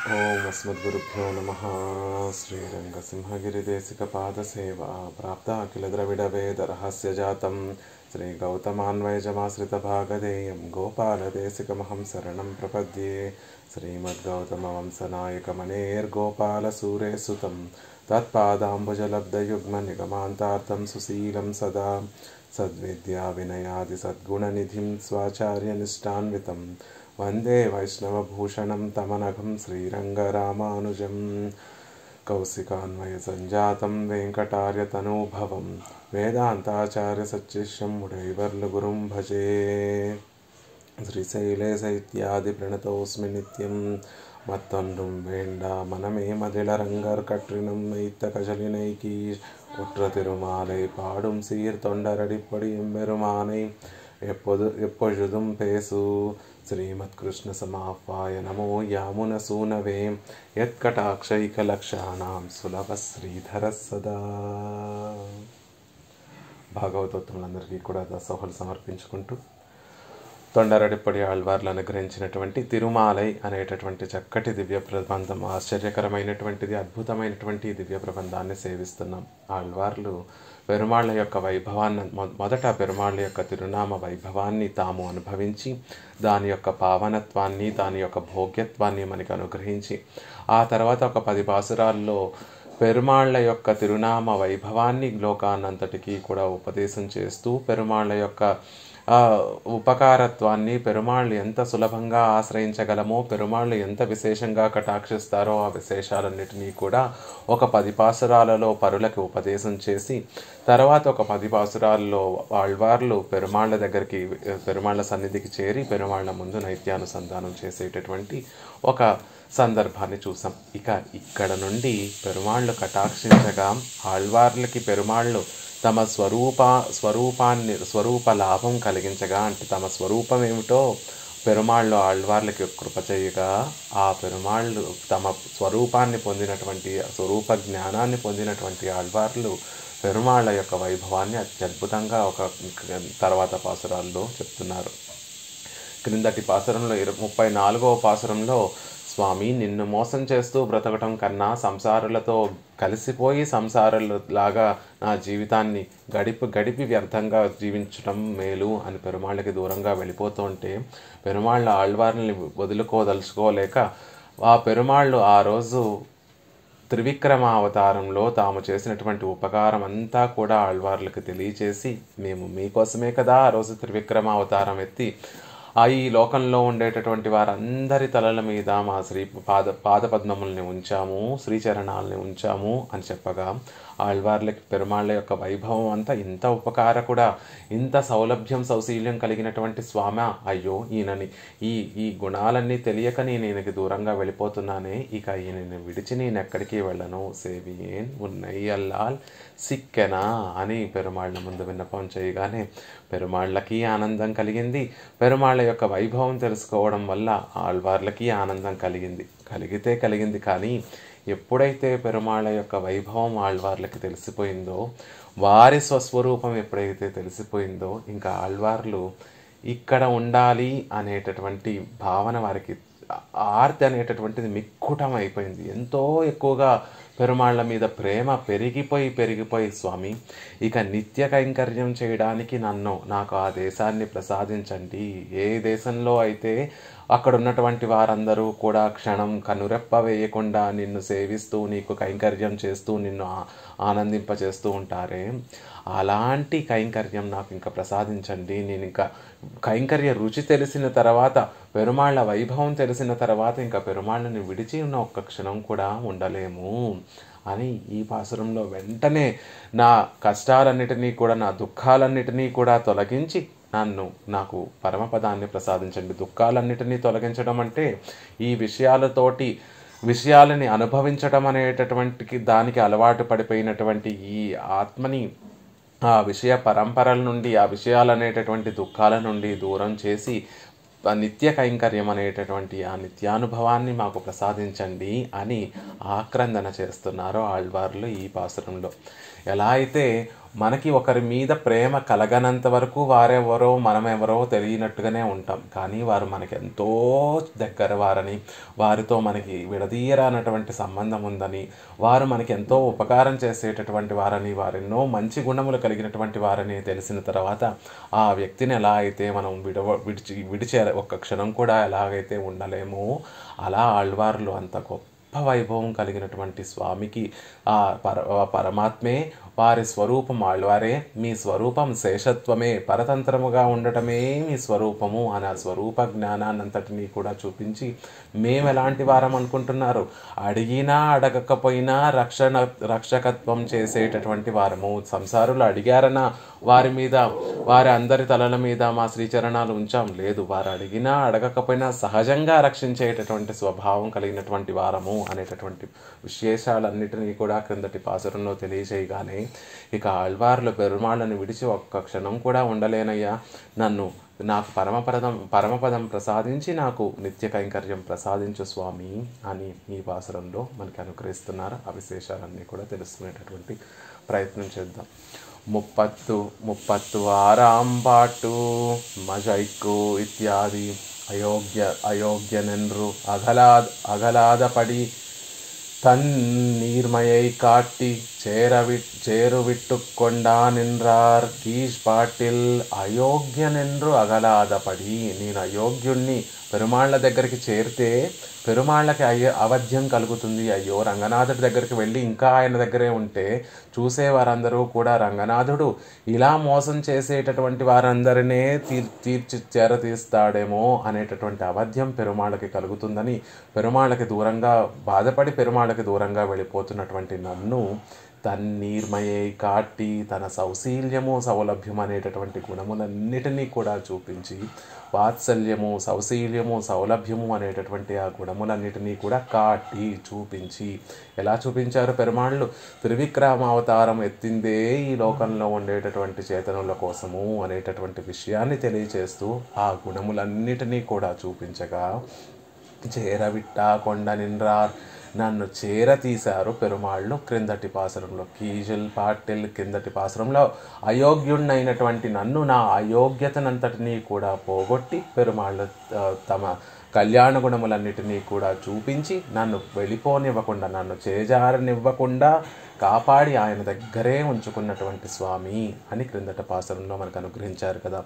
ఓం అస్మద్గురుభ్యో నమః. శ్రీరంగసింహగిరిదేశికపాదసేవా ప్రాప్త అఖిల ద్రవిడ వేద రహస్యజాతం శ్రీగౌతమాన్వయజమాశ్రితభాగధేయం గోపాలదేశికమహం శరణం ప్రపద్యే. శ్రీమద్గౌతమవంశనాయకమనేర్గోపాలసూరేసుతం తత్పాదాంబుజలబ్ధయుగ్మనిగమాంతార్థం సుశీలం సదా సద్విద్యా వినయాది సద్గుణనిధిం స్వాచార్యనిష్టాన్వితం వందే వైష్ణవభూషణం తమనఘం శ్రీరంగరామానుజం. కౌశికాన్వయ సంజాతం వెంకటార్యతనూభవం వేదాంతాచార్య సచ్చిష్యం ముడైవర్లు గురుం భజే. శ్రీశైలే సైత్యాది ప్రణతోస్మి నిత్యం மத்தொன்றும் வேண்டா மனமே மதிலரங்கர் கற்றினும் மெய்த்த கஜலினைக்கி உற்ற திருமாலை பாடும் சீர் தொண்டரடிப்படி எம்பெருமானை எப்பொழுதும் பேசு. శ్రీమత్కృష్ణ సమాహ్వాయ నమో యామున సూనవే యత్కటాక్షైకలక్షాణం సులభ శ్రీధర సదా. భాగవతోత్తములందరికీ కూడా దాసోహలు సమర్పించుకుంటూ తొండరడిప్పడి ఆళ్వార్లు అనుగ్రహించినటువంటి తిరుమాలై అనేటటువంటి చక్కటి దివ్య ప్రబంధం, ఆశ్చర్యకరమైనటువంటిది, అద్భుతమైనటువంటి దివ్య ప్రబంధాన్ని సేవిస్తున్నాం. ఆళ్వార్లు పెరుమాళ్ళ యొక్క వైభవాన్ని మొదట పెరుమాళ్ళ యొక్క తిరునామ వైభవాన్ని తాము అనుభవించి దాని యొక్క పావనత్వాన్ని, దాని యొక్క భోగ్యత్వాన్ని మనకి అనుగ్రహించి ఆ తర్వాత ఒక 10 పాసురాల్లో పెరుమాళ్ళ యొక్క తిరునామ వైభవాన్ని లోకాన్నంతటికీ కూడా ఉపదేశం చేస్తూ పెరుమాళ్ళ యొక్క ఉపకారత్వాన్ని, పెరుమాళ్ళు ఎంత సులభంగా ఆశ్రయించగలమో, పెరుమాళ్ళు ఎంత విశేషంగా కటాక్షిస్తారో ఆ విశేషాలన్నిటినీ కూడా ఒక 10 పాసురాలలో పరులకి ఉపదేశం చేసి తర్వాత ఒక 10 పాసురాల్లో ఆళ్వార్లు పెరుమాళ్ళ దగ్గరికి, పెరుమాళ్ళ సన్నిధికి చేరి పెరుమాళ్ళ ముందు నైత్యానుసంధానం చేసేటటువంటి ఒక సందర్భాన్ని చూసాం. ఇక్కడ నుండి పెరుమాళ్ళు కటాక్షించగా ఆళ్వార్లకి పెరుమాళ్ళు తమ స్వరూప లాభం కలిగించగా, అంటే తమ స్వరూపం ఏమిటో పెరుమాళ్ళు ఆళ్వార్లకి కృప చేయగా ఆ పెరుమాళ్ళు తమ స్వరూపాన్ని పొందినటువంటి, స్వరూప జ్ఞానాన్ని పొందినటువంటి ఆళ్వార్లు పెరుమాళ్ళ యొక్క వైభవాన్ని అత్యద్భుతంగా ఒక తర్వాత పాసురాల్లో చెప్తున్నారు. క్రిందటి పాసురంలో 34వ పాసురంలో స్వామి, నిన్ను మోసం చేస్తూ బ్రతకటం కన్నా సంసారులతో కలిసిపోయి సంసారులాగా నా జీవితాన్ని గడిపి వ్యర్థంగా జీవించడం మేలు అని పెరుమాళ్ళకి దూరంగా వెళ్ళిపోతూ ఉంటే పెరుమాళ్ళ ఆళ్వార్ని వదులుకోదలుచుకోలేక ఆ పెరుమాళ్ళు ఆ రోజు త్రివిక్రమ అవతారంలో తాము చేసినటువంటి ఉపకారం అంతా కూడా ఆళ్వార్లకు తెలియచేసి, మేము మీకోసమే కదా ఆ రోజు త్రివిక్రమ అవతారం ఎత్తి ఈ లోకంలో ఉండేటటువంటి వారందరి తలల మీద మా పాదపద్మముల్ని ఉంచాము, శ్రీచరణాలని ఉంచాము అని చెప్పగా ఆళ్వార్లకి పెరుమాళ్ళ యొక్క వైభవం అంతా ఇంత ఉపకారకుడా, ఇంత సౌలభ్యం సౌశీల్యం కలిగినటువంటి స్వామి, అయ్యో ఈయనని ఈ గుణాలన్నీ తెలియక నేను ఈయనకి దూరంగా వెళ్ళిపోతున్నానే, ఇక ఈయనని విడిచి నేను ఎక్కడికి వెళ్ళను, సేవియేన్ ఉన్నయ్యల్లాల్ సిక్కెనా అని పెరుమాళ్ళ ముందు విన్నపం చేయగానే పెరుమాళ్ళకి ఆనందం కలిగింది. పెరుమాళ్ళ యొక్క వైభవం తెలుసుకోవడం వల్ల ఆళ్వార్లకి ఆనందం కలిగింది. కానీ ఎప్పుడైతే పెరుమాళ్ళ యొక్క వైభవం ఆళ్వార్లకి తెలిసిపోయిందో, వారి స్వస్వరూపం ఎప్పుడైతే తెలిసిపోయిందో, ఇంకా ఆళ్వార్లు ఇక్కడ ఉండాలి అనేటటువంటి భావన వారికి, ఆర్తి అనేటటువంటిది మిక్కుటం అయిపోయింది. ఎంతో ఎక్కువగా పెరుమాళ్ళ మీద ప్రేమ పెరిగిపోయి స్వామి, ఇక నిత్య కైంకర్యం చేయడానికి నాకు ఆ దేశాన్ని ప్రసాదించండి. ఏ దేశంలో అయితే అక్కడ ఉన్నటువంటి వారందరూ కూడా క్షణం కనురెప్ప వేయకుండా నిన్ను సేవిస్తూ, నీకు కైంకర్యం చేస్తూ, నిన్ను ఆనందింపచేస్తూ ఉంటారే, అలాంటి కైంకర్యం నాకు ఇంకా ప్రసాదించండి. నేను ఇంకా కైంకర్య రుచి తెలిసిన తర్వాత, పెరుమాళ్ళ వైభవం తెలిసిన తర్వాత ఇంకా పెరుమాళ్ళని విడిచి ఉన్న ఒక్క క్షణం కూడా ఉండలేము అని ఈ పాసురంలో వెంటనే నా కష్టాలన్నిటినీ కూడా, నా దుఃఖాలన్నిటినీ కూడా తొలగించి నాకు పరమపదాన్ని ప్రసాదించండి. దుఃఖాలన్నిటినీ తొలగించడం అంటే ఈ విషయాలని అనుభవించడం అనేటటువంటి దానికి అలవాటు పడిపోయినటువంటి ఈ ఆత్మని ఆ విషయ పరంపరల నుండి, ఆ విషయాలనేటటువంటి దుఃఖాల నుండి దూరం చేసి నిత్య కైంకర్యం అనేటటువంటి ఆ నిత్యానుభవాన్ని మాకు ప్రసాదించండి అని ఆక్రందన చేస్తున్నారు ఆళ్వార్లు ఈ పాసురంలో. ఎలా అయితే మనకి ఒకరి మీద ప్రేమ కలగనంత వరకు వారెవరో మనమెవరో తెలియనట్టుగానే ఉంటాం. కానీ వారు మనకి ఎంతో దగ్గర వారని, వారితో మనకి విడదీయరానటువంటి సంబంధం ఉందని, వారు మనకి ఎంతో ఉపకారం చేసేటటువంటి వారని, వారెన్నో మంచి గుణములు కలిగినటువంటి వారని తెలిసిన తర్వాత ఆ వ్యక్తిని ఎలా అయితే మనం విడిచే ఒక్క క్షణం కూడా ఎలాగైతే ఉండలేమో, అలా ఆళ్వార్లు అంత గొప్ప వైభవం కలిగినటువంటి స్వామికి ఆ పరమాత్మే వారి స్వరూపం ఆళ్వారే, మీ స్వరూపం శేషత్వమే, పరతంత్రముగా ఉండటమే మీ స్వరూపము అని ఆ స్వరూప జ్ఞానాన్నంతటినీ కూడా చూపించి మేము ఎలాంటి వారం అనుకుంటున్నారు, అడిగినా అడగకపోయినా రక్షకత్వం చేసేటటువంటి వారము. సంసారులు అడిగారనా వారి అందరి తలల మీద మా శ్రీచరణాలు ఉంచాం? లేదు, వారు అడిగినా అడగకపోయినా సహజంగా రక్షించేటటువంటి స్వభావం కలిగినటువంటి వారము అనేటటువంటి విశేషాలన్నిటినీ కూడా క్రిందటి పాసురంలో తెలియజేయగానే, ఇక ఆళ్వార్లు పెరుమాళ్ళను విడిచి ఒక్క క్షణం కూడా ఉండలేనయ్యా, నాకు పరమపదం ప్రసాదించి నాకు నిత్య కైంకర్యం ప్రసాదించు స్వామి అని ఈ పాసురంలో మనకి అనుగ్రహిస్తున్నారు. ఆ విశేషాలన్నీ కూడా తెలుసుకునేటటువంటి ప్రయత్నం చేద్దాం. 36 పాటు మజైక్కు ఇత్యాది అయోగ్యనెన్రు అగలాదపడి தன்னீர்மையை காட்டி చేరువిట్టు కొండా నిన్రార్ కీష్ పాటిల్ అయోగ్యనెన్రు అగలాదపడి. నేను అయోగ్యుణ్ణి, పెరుమాళ్ళ దగ్గరికి చేరితే పెరుమాళ్ళకి అవధ్యం కలుగుతుంది. అయ్యో, రంగనాథుడి దగ్గరికి వెళ్ళి ఇంకా ఆయన దగ్గరే ఉంటే చూసేవారందరూ కూడా రంగనాథుడు ఇలా మోసం చేసేటటువంటి వారందరినీ చేరతీస్తాడేమో అనేటటువంటి అవధ్యం పెరుమాళ్ళకి కలుగుతుందని పెరుమాళ్ళకి దూరంగా బాధపడి పెరుమాళ్ళకి దూరంగా వెళ్ళిపోతున్నటువంటి నన్ను తన్నీర్మయై కాట్టి తన సౌశీల్యము సౌలభ్యం అనేటటువంటి గుణములన్నిటినీ కూడా చూపించి, వాత్సల్యము సౌశీల్యము సౌలభ్యము అనేటటువంటి ఆ గుణములన్నిటినీ కూడా కాట్టి చూపించి, ఎలా చూపించారు పెరుమాళ్ళు? త్రివిక్రమ అవతారం ఎత్తిందే ఈ లోకంలో ఉండేటటువంటి చేతనుల కోసము అనేటటువంటి విషయాన్ని తెలియచేస్తూ ఆ గుణములన్నిటినీ కూడా చూపించగా, చేరవిట్టా కొండ నిన్రార్, నన్ను చేరతీశారు పెరుమాళ్ళు. క్రిందటి పాసురంలో కీజల్ పాటిల్ కిందటి పాసురంలో అయోగ్యుణ్ణైనటువంటి నన్ను, నా అయోగ్యతనంతటినీ కూడా పోగొట్టి పెరుమాళ్ళు తమ కళ్యాణ గుణములన్నిటినీ కూడా చూపించి నన్ను వెళ్ళిపోనివ్వకుండా, నన్ను చేజారనివ్వకుండా కాపాడి ఆయన దగ్గరే ఉంచుకున్నటువంటి స్వామి అని క్రిందట పాసురంలో మనకు అనుగ్రహించారు కదా.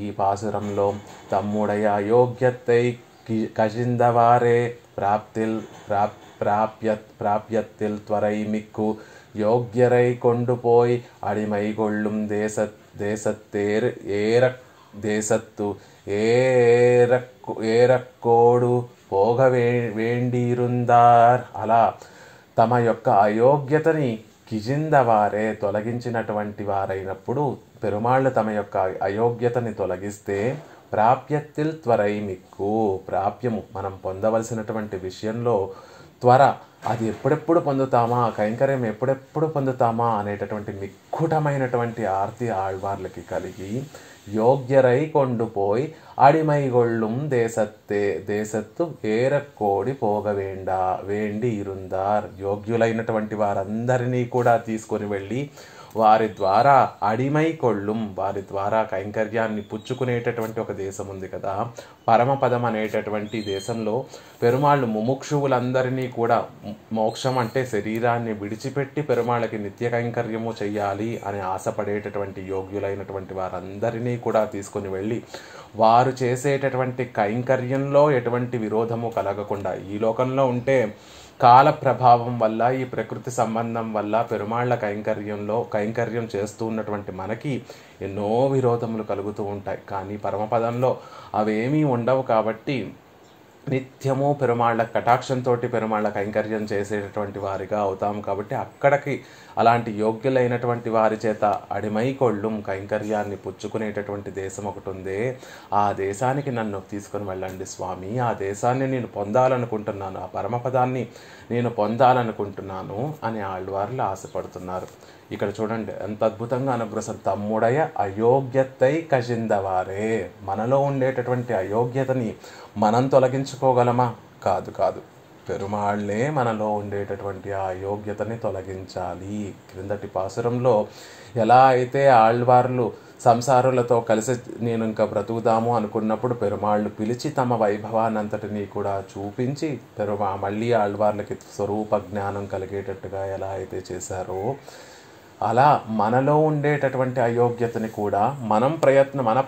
ఈ పాసురంలో తమ్ముడయ అయోగ్యతై கசிந்தவாறே பிராப்யத்தில் துவரை மிக்கு யோக்கியரை கொண்டு போய் அடிமை கொள்ளும் தேசத்து ఏరక్కోడు పోగ వేండిరుందార్. అలా తమ యొక్క అయోగ్యతని కిజిందవారే తొలగించినటువంటి వారైనప్పుడు పెరుమాళ్ళు తమ యొక్క అయోగ్యతని తొలగిస్తే ప్రాప్యత్తిల్ త్వరై మిక్కు, ప్రాప్యము మనం పొందవలసినటువంటి విషయంలో త్వర, అది ఎప్పుడెప్పుడు పొందుతామా, కైంకర్యం ఎప్పుడెప్పుడు పొందుతామా అనేటటువంటి మిక్కుటమైనటువంటి ఆర్తి ఆళ్వార్లకి కలిగి, యోగ్యరై కొండుపోయి అడిమైగొళ్ళుం దేశత్తు ఏరక్కోడి పోగ వేండి ఇరుందార్. యోగ్యులైనటువంటి వారందరినీ కూడా తీసుకొని వెళ్ళి వారి ద్వారా అడిమై కొళ్ళుం, వారి ద్వారా కైంకర్యాన్ని పుచ్చుకునేటటువంటి ఒక దేశం ఉంది కదా, పరమపదం అనేటటువంటి దేశంలో పెరుమాళ్ళు ముముక్షువులందరినీ కూడా, మోక్షం అంటే శరీరాన్ని విడిచిపెట్టి పెరుమాళ్ళకి నిత్య కైంకర్యము చెయ్యాలి అని ఆశపడేటటువంటి యోగ్యులైనటువంటి వారందరినీ కూడా తీసుకొని వెళ్ళి వారు చేసేటటువంటి కైంకర్యంలో ఎటువంటి విరోధము కలగకుండా, ఈ లోకంలో ఉంటే కాల ప్రభావం వల్ల, ఈ ప్రకృతి సంబంధం వల్ల పెరుమాళ్ళ కైంకర్యం చేస్తూ ఉన్నటువంటి మనకి ఎన్నో విరోధములు కలుగుతూ ఉంటాయి. కానీ పరమపదంలో అవేమీ ఉండవు కాబట్టి నిత్యము పెరుమాళ్ళ కటాక్షంతో పెరుమాళ్ళ కైంకర్యం చేసేటటువంటి వారిగా అవుతాము. కాబట్టి అక్కడికి అలాంటి యోగ్యులైనటువంటి వారి చేత అడిమై కొళ్ళుం కైంకర్యాన్ని పుచ్చుకునేటటువంటి దేశం ఒకటి ఉందే, ఆ దేశానికి నన్ను తీసుకొని వెళ్ళండి స్వామి, ఆ దేశాన్ని నేను పొందాలనుకుంటున్నాను, ఆ పరమపదాన్ని నేను పొందాలనుకుంటున్నాను అని ఆళ్వార్లు ఆశపడుతున్నారు. ఇక్కడ చూడండి ఎంత అద్భుతంగా అనుగ్రహం. తమ్ముడయ అయోగ్యతై కజిందవారే, మనలో ఉండేటటువంటి అయోగ్యతని మనం తొలగించుకోగలమా? కాదు. పెరుమాళ్ళే మనలో ఉండేటటువంటి ఆ అయోగ్యతని తొలగించాలి. క్రిందటి పాసురంలో ఎలా అయితే ఆళ్వార్లు సంసారులతో కలిసి నేను ఇంకా బ్రతుకుదాము అనుకున్నప్పుడు పెరుమాళ్ళు పిలిచి తమ వైభవాన్నంతటినీ కూడా చూపించి మళ్ళీ ఆళ్వార్లకి స్వరూప జ్ఞానం కలిగేటట్టుగా ఎలా అయితే చేశారో, అలా మనలో ఉండేటటువంటి అయోగ్యతని కూడా మన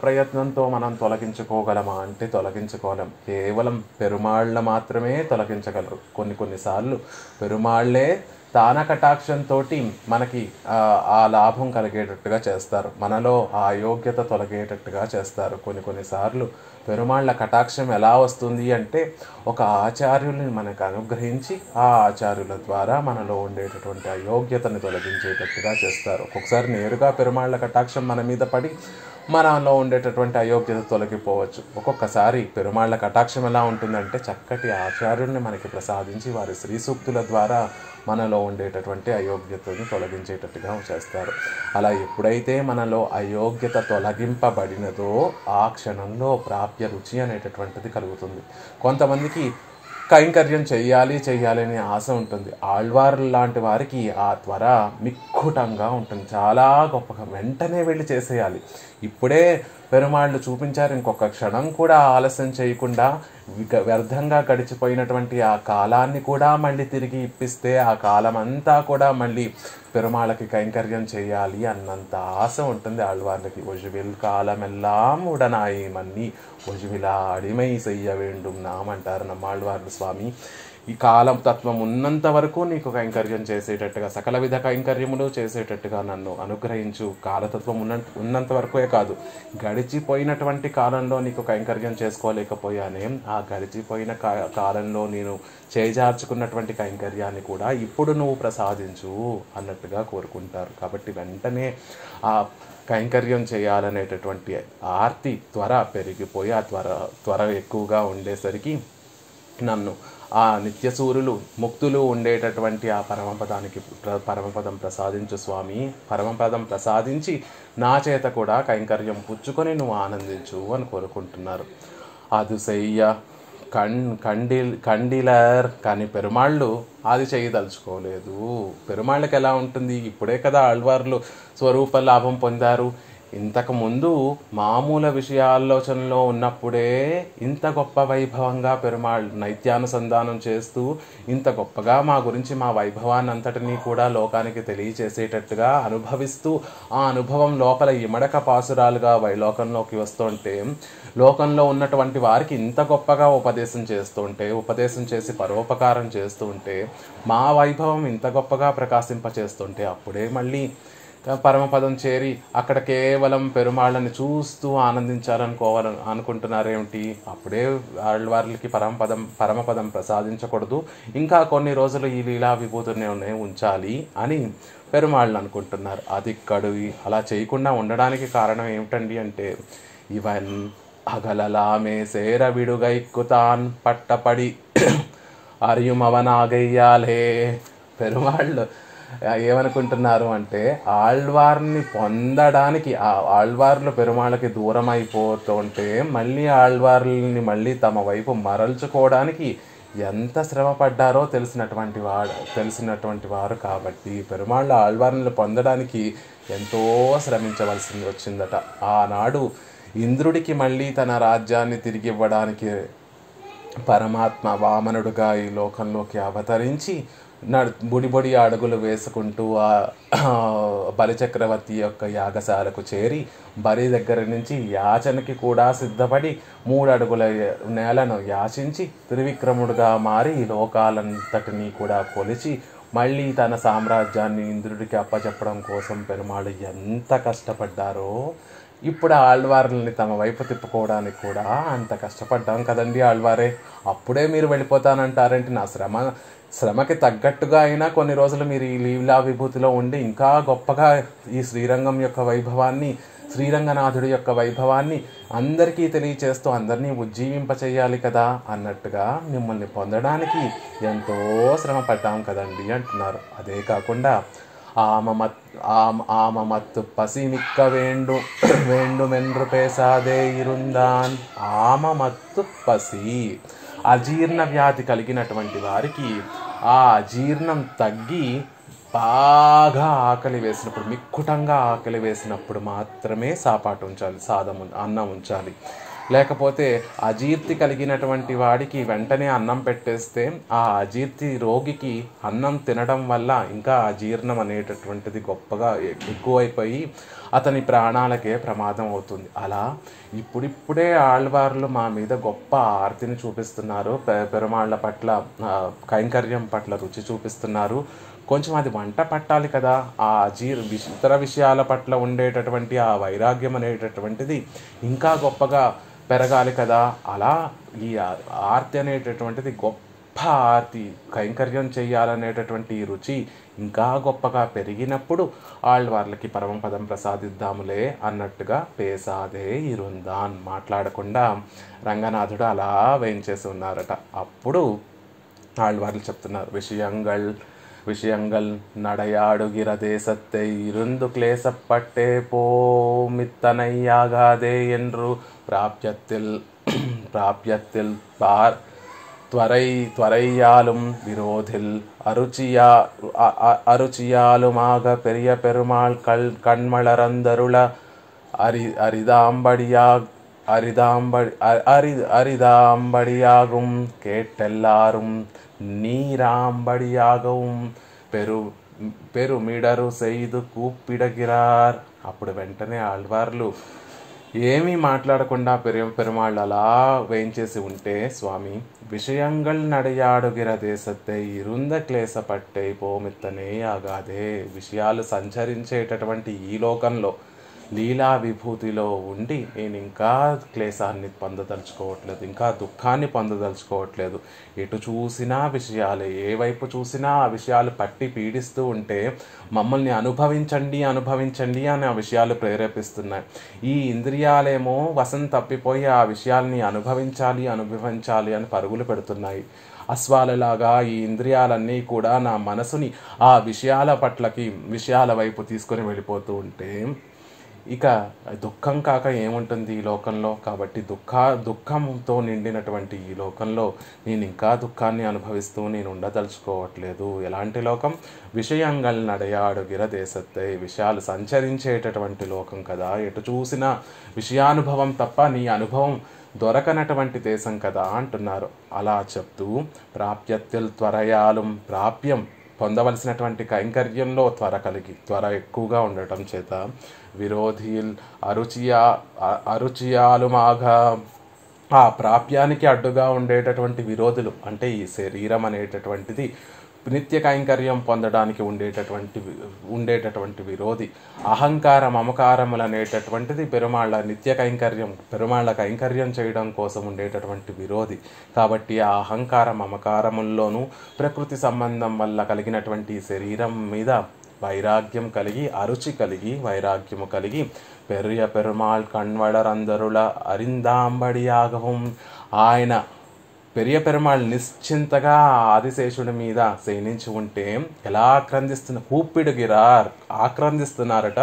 ప్రయత్నంతో మనం తొలగించుకోగలమా అంటే తొలగించుకోలేం. కేవలం పెరుమాళ్ళ మాత్రమే తొలగించగలరు. కొన్నిసార్లు పెరుమాళ్ళే తాన కటాక్షంతో మనకి ఆ లాభం కలిగేటట్టుగా చేస్తారు, మనలో ఆ అయోగ్యత తొలగేటట్టుగా చేస్తారు. కొన్నిసార్లు పెరుమాళ్ళ కటాక్షం ఎలా వస్తుంది అంటే ఒక ఆచార్యుల్ని మనకు అనుగ్రహించి ఆ ఆచార్యుల ద్వారా మనలో ఉండేటటువంటి అయోగ్యతని తొలగించేటట్టుగా చేస్తారు. ఒక్కొక్కసారి నేరుగా పెరుమాళ్ళ కటాక్షం మన మీద పడి మనలో ఉండేటటువంటి అయోగ్యత తొలగిపోవచ్చు. ఒక్కొక్కసారి పెరుమాళ్ళ కటాక్షం ఎలా ఉంటుందంటే చక్కటి ఆచార్యుల్ని మనకి ప్రసాదించి వారి శ్రీ సూక్తుల ద్వారా మనలో ఉండేటటువంటి అయోగ్యతని తొలగించేటట్టుగా చేస్తారు. అలా ఎప్పుడైతే మనలో అయోగ్యత తొలగింపబడినదో ఆ క్షణంలో ప్రాప్య రుచి అనేటటువంటిది కలుగుతుంది. కొంతమందికి కైంకర్యం చెయ్యాలి అనే ఆశ ఉంటుంది. ఆళ్వార్లు లాంటి వారికి ఆ త్వర మిక్కుటంగా ఉంటుంది, చాలా గొప్పగా వెంటనే వెళ్ళి చేసేయాలి. ఇప్పుడే పెరుమాళ్ళు చూపించారు, ఇంకొక క్షణం కూడా ఆలస్యం చేయకుండా వ్యర్థంగా గడిచిపోయినటువంటి ఆ కాలాన్ని కూడా మళ్ళీ తిరిగి ఇప్పిస్తే ఆ కాలం అంతా కూడా మళ్ళీ పెరుమాళ్ళకి కైంకర్యం చేయాలి అన్నంత ఆశ ఉంటుంది ఆళ్వార్లకి. ఒజువిల్ కాలమెల్లాం ఉడనాయి మన్ని ఒజువిలా అడిమై చెయ్య వేండుం నామంటారు నమ్మాళ్వార్లు స్వామి. ఈ కాలం తత్వం ఉన్నంత వరకు నీకు కైంకర్యం చేసేటట్టుగా, సకల విధ కైంకర్యములు చేసేటట్టుగా నన్ను అనుగ్రహించు. కాలతత్వం ఉన్నంత వరకే కాదు, గడిచిపోయినటువంటి కాలంలో నీకు కైంకర్యం చేసుకోలేకపోయానే, ఆ గడిచిపోయిన కాలంలో నేను చేజార్చుకున్నటువంటి కైంకర్యాన్ని కూడా ఇప్పుడు నువ్వు ప్రసాదించు అన్నట్టుగా కోరుకుంటారు. కాబట్టి వెంటనే ఆ కైంకర్యం చేయాలనేటటువంటి ఆర్తి త్వర పెరిగిపోయి ఆ త్వర ఎక్కువగా ఉండేసరికి నన్ను ఆ నిత్యసూరులు ముక్తులు ఉండేటటువంటి ఆ పరమపదం ప్రసాదించు స్వామి. పరమపదం ప్రసాదించి నా చేత కూడా కైంకర్యం పుచ్చుకొని నువ్వు ఆనందించు అని కోరుకుంటున్నారు. అదుసెయ్య కండిలర్ కానీ పెరుమాళ్ళు అది చేయదలుచుకోలేదు. పెరుమాళ్ళకి ఎలా ఉంటుంది, ఇప్పుడే కదా ఆళ్వార్లు స్వరూప లాభం పొందారు. ఇంతకుముందు మామూలు విషయాలోచనలో ఉన్నప్పుడే ఇంత గొప్ప వైభవంగా పెరుమాళ్ నైత్యానుసంధానం చేస్తూ ఇంత గొప్పగా మా గురించి మా వైభవాన్ని అంతటినీ కూడా లోకానికి తెలియచేసేటట్టుగా అనుభవిస్తూ ఆ అనుభవం లోపల ఇమడక పాసురాలుగా లోకంలోకి వస్తుంటే, లోకంలో ఉన్నటువంటి వారికి ఇంత గొప్పగా ఉపదేశం చేసి పరోపకారం చేస్తుంటే, మా వైభవం ఇంత గొప్పగా ప్రకాశింపచేస్తుంటే అప్పుడే మళ్ళీ పరమపదం చేరి అక్కడ కేవలం పెరుమాళ్ళని చూస్తూ అనుకుంటున్నారేమిటి? అప్పుడే ఆళ్వార్లకి పరమపదం ప్రసాదించకూడదు, ఇంకా కొన్ని రోజులు ఈ లీలా విభూతుల్ని ఉంచాలి అని పెరుమాళ్ళు అనుకుంటున్నారు. అది కడువి అలా చేయకుండా ఉండడానికి కారణం ఏమిటండి అంటే, ఇవన్ అగలలామే సేర విడుగైక్కుతాన్ పట్టపడి అరియుమవనాగయ్యాలే. పెరుమాళ్ళు ఏమనుకుంటున్నారు అంటే, ఆళ్వార్ని పొందడానికి ఆళ్వార్లు పెరుమాళ్ళకి దూరం అయిపోతుంటే మళ్ళీ ఆళ్వార్లని మళ్ళీ తమ వైపు మరల్చుకోవడానికి ఎంత శ్రమ పడ్డారో తెలిసినటువంటి వారు కాబట్టి పెరుమాళ్ళ ఆళ్వార్ని పొందడానికి ఎంతో శ్రమించవలసి వచ్చిందట. ఆనాడు ఇంద్రుడికి మళ్ళీ తన రాజ్యాన్ని తిరిగి ఇవ్వడానికి పరమాత్మ వామనుడుగా ఈ లోకంలోకి అవతరించి బుడిబొడి అడుగులు వేసుకుంటూ ఆ బలిచక్రవర్తి యొక్క యాగశాలకు చేరి బలి దగ్గర నుంచి యాచనకి కూడా సిద్ధపడి 3 అడుగుల నేలను యాచించి త్రివిక్రముడుగా మారి లోకాలంతటినీ కూడా కొలిచి మళ్ళీ తన సామ్రాజ్యాన్ని ఇంద్రుడికి అప్పచెప్పడం కోసం పెరుమాళ్ళు ఎంత కష్టపడ్డారో, ఇప్పుడు ఆళ్వార్లని తమ వైపు తిప్పుకోవడానికి కూడా అంత కష్టపడ్డాం కదండి ఆళ్వారే. అప్పుడే మీరు వెళ్ళిపోతానంటారంటే నా శ్రమకి తగ్గట్టుగా అయినా కొన్ని రోజులు మీరు ఈ లీలా విభూతిలో ఉండి ఇంకా గొప్పగా ఈ శ్రీరంగం యొక్క వైభవాన్ని, శ్రీరంగనాథుడి యొక్క వైభవాన్ని అందరికీ తెలియచేస్తూ అందరినీ ఉజ్జీవింపచేయాలి కదా అన్నట్టుగా మిమ్మల్ని పొందడానికి ఎంతో శ్రమ పడ్డాం కదండి అంటున్నారు. అదే కాకుండా ఆమమత్తు పసిమిక్క వేండుమెన్రు పేసాదే ఇరుందాన్. ఆమమత్తు పసి, అజీర్ణ వ్యాధి కలిగినటువంటి వారికి ఆ అజీర్ణం తగ్గి బాగా ఆకలి వేసినప్పుడు, మిక్కుటంగా ఆకలి వేసినప్పుడు మాత్రమే సాపాటు ఉంచాలి, అన్నం ఉంచాలి. లేకపోతే అజీర్తి కలిగినటువంటి వాడికి వెంటనే అన్నం పెట్టేస్తే ఆ అజీర్తి రోగికి అన్నం తినడం వల్ల ఇంకా అజీర్ణం అనేటటువంటిది గొప్పగా ఎక్కువైపోయి అతని ప్రాణాలకే ప్రమాదం అవుతుంది. అలా ఇప్పుడిప్పుడే ఆళ్వార్లు మా మీద గొప్ప ఆర్తిని చూపిస్తున్నారు, పెరుమాళ్ళ పట్ల కైంకర్యం పట్ల రుచి చూపిస్తున్నారు. కొంచెం అది వంట పట్టాలి కదా, ఆ ఇతర విషయాల పట్ల ఉండేటటువంటి ఆ వైరాగ్యం అనేటటువంటిది ఇంకా గొప్పగా పెరగాలి కదా. అలా ఈ ఆర్తి అనేటటువంటిది గొప్ప ఆర్తి, కైంకర్యం చేయాలనేటటువంటి రుచి ఇంకా గొప్పగా పెరిగినప్పుడు ఆళ్వార్లకి పరమపదం ప్రసాదిద్దాములే అన్నట్టుగా పేసాదే ఇరుందాన్ మాట్లాడకుండా రంగనాథుడు అలా వేయించేసి ఉన్నారట. అప్పుడు ఆళ్వార్లు చెప్తున్నారు, விஷயங்கள் நடையாடுகிற தேசத்தை இருந்து கிளேசப்பட்டே போமித்தனையாகாதே என்று பிராப்யத்தில் துவரையாலும் விரோதில் அருச்சியாலுமாக பெரிய பெருமாள் கண்மலரந்தருள அரிதாம்படியாகும் கேட்டெல்லாரும் நீராம்படியாகவும் పెరుమిడరు செய்து కూప్పిడగిరార్. అప్పుడు వెంటనే ఆళ్వార్లు ఏమీ మాట్లాడకుండా పెరుమాళ్ళు అలా వేయించేసి ఉంటే, స్వామి విషయంగల్ నడయాడుగిర దేశத்தை ఇరుంద క్లేశపట్టే పోమిత్తనే ఆగాదే, విషయాలు సంచరించేటటువంటి ఈ లోకంలో లీలా విభూతిలో ఉండి నేను ఇంకా క్లేశాన్ని పొందదలుచుకోవట్లేదు, ఇంకా దుఃఖాన్ని పొందదలుచుకోవట్లేదు. ఎటు చూసినా విషయాలే, ఏ వైపు చూసినా ఆ విషయాలు పట్టి పీడిస్తూ ఉంటే మమ్మల్ని అనుభవించండి అని ఆ విషయాలు ప్రేరేపిస్తున్నాయి. ఈ ఇంద్రియాలేమో వశం తప్పిపోయి ఆ విషయాల్ని అనుభవించాలి అని పరుగులు పెడుతున్నాయి. అశ్వాలలాగా ఈ ఇంద్రియాలన్నీ కూడా నా మనసుని ఆ విషయాల వైపు తీసుకొని వెళ్ళిపోతూ ఉంటే ఇక దుఃఖం కాక ఏముంటుంది ఈ లోకంలో. కాబట్టి దుఃఖంతో నిండినటువంటి ఈ లోకంలో నేను ఇంకా దుఃఖాన్ని అనుభవిస్తూ నేను ఉండదలుచుకోవట్లేదు. ఎలాంటి లోకం? విషయంగల్ నడయాడుగిర దేశத்தை, విషయాలు సంచరించేటటువంటి లోకం కదా, ఎటు చూసినా విషయానుభవం తప్ప నీ అనుభవం దొరకనటువంటి దేశం కదా అంటున్నారు. అలా చెప్తూ ప్రాప్యత్తిల్ త్వరయాలం, ప్రాప్యం పొందవలసినటువంటి కైంకర్యంలో త్వర ఎక్కువగా ఉండటం చేత విరోధిల్ అరుచియాలుమాగా, ఆ ప్రాప్యానికి అడ్డుగా ఉండేటటువంటి విరోధులు అంటే ఈ శరీరం అనేటటువంటిది నిత్య కైంకర్యం పొందడానికి ఉండేటటువంటి విరోధి, అహంకార మమకారములు అనేటటువంటిది పెరుమాళ్ళ కైంకర్యం చేయడం కోసం ఉండేటటువంటి విరోధి. కాబట్టి ఆ అహంకార మమకారముల్లోనూ ప్రకృతి సంబంధం వల్ల కలిగినటువంటి శరీరం మీద వైరాగ్యం కలిగి, అరుచి కలిగి, వైరాగ్యము కలిగి పెరియ పెరుమాళ్ కణ్వళరందరుల అరిందాంబడియాగవం, ఆయన పెరియ పెరుమాళ్ నిశ్చింతగా ఆదిశేషుడి మీద శయనించి ఉంటే ఎలా ఆక్రందిస్తున్నారట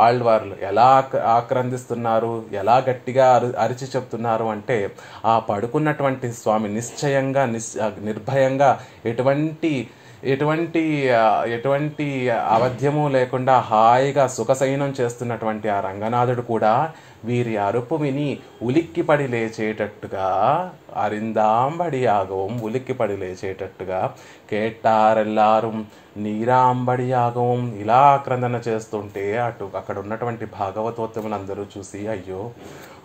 ఆళ్వార్లు. ఎలా ఆక్రందిస్తున్నారు, ఎలా గట్టిగా అరిచి చెప్తున్నారు అంటే, ఆ పడుకున్నటువంటి స్వామి నిశ్చయంగా నిర్భయంగా ఎటువంటి అవధ్యము లేకుండా హాయిగా సుఖశయనం చేస్తున్నటువంటి ఆ రంగనాథుడు కూడా వీరి అరుపు విని ఉలిక్కిపడి లేచేటట్టుగా, అరిందాంబడియాగవం ఉలిక్కిపడి లేచేటట్టుగా, కేట్టారెల్లారు నీరాంబడియాగవం ఇలా ఆక్రందన చేస్తుంటే అక్కడ ఉన్నటువంటి భాగవతోత్తములందరూ చూసి, అయ్యో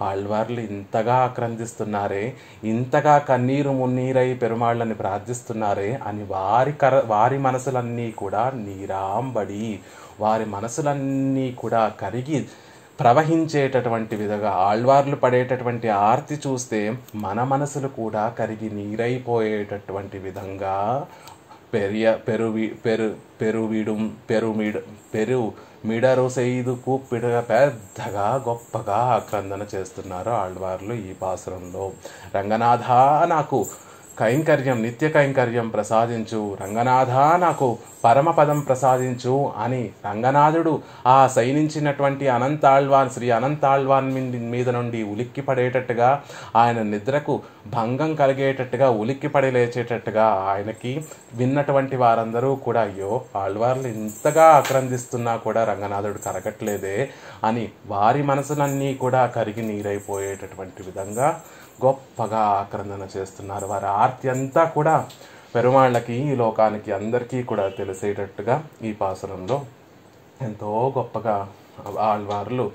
ఆళ్వార్లు ఇంతగా ఆక్రందిస్తున్నారే, ఇంతగా కన్నీరు మున్నీరై పెరుమాళ్ళని ప్రార్థిస్తున్నారే అని వారి మనసులన్నీ కూడా నీరాంబడి, వారి మనసులన్నీ కూడా కరిగి ప్రవహించేటటువంటి విధంగా ఆళ్వార్లు పడేటటువంటి ఆర్తి చూస్తే మన మనసులు కూడా కరిగి నీరైపోయేటటువంటి విధంగా మిడరు సెయ్దు కూప్పిడగా పెద్దగా గొప్పగా ఆక్రందన చేస్తున్నారు ఆళ్వార్లు ఈ పాసురంలో. రంగనాథ, నాకు కైంకర్యం, నిత్య కైంకర్యం ప్రసాదించు రంగనాథ, నాకు పరమపదం ప్రసాదించు అని రంగనాథుడు ఆ శయనించినటువంటి అనంతాళ్వాన్, శ్రీ అనంతాళ్వాన్ మీద నుండి ఉలిక్కి పడేటట్టుగా, ఆయన నిద్రకు భంగం కలిగేటట్టుగా ఉలిక్కి పడి లేచేటట్టుగా ఆయనకి విన్నటువంటి వారందరూ కూడా అయ్యో ఆళ్వార్లు ఇంతగా ఆక్రందిస్తున్నా కూడా రంగనాథుడు కరగట్లేదే అని వారి మనసులన్నీ కూడా కరిగి నీరైపోయేటటువంటి విధంగా గొప్పగా ఆక్రందన చేస్తున్నారు. వారి ఆర్తి అంతా కూడా పెరుమాళ్ళకి, ఈ లోకానికి అందరికీ కూడా తెలిసేటట్టుగా ఈ పాసురంలో ఎంతో గొప్పగా ఆళ్వార్లు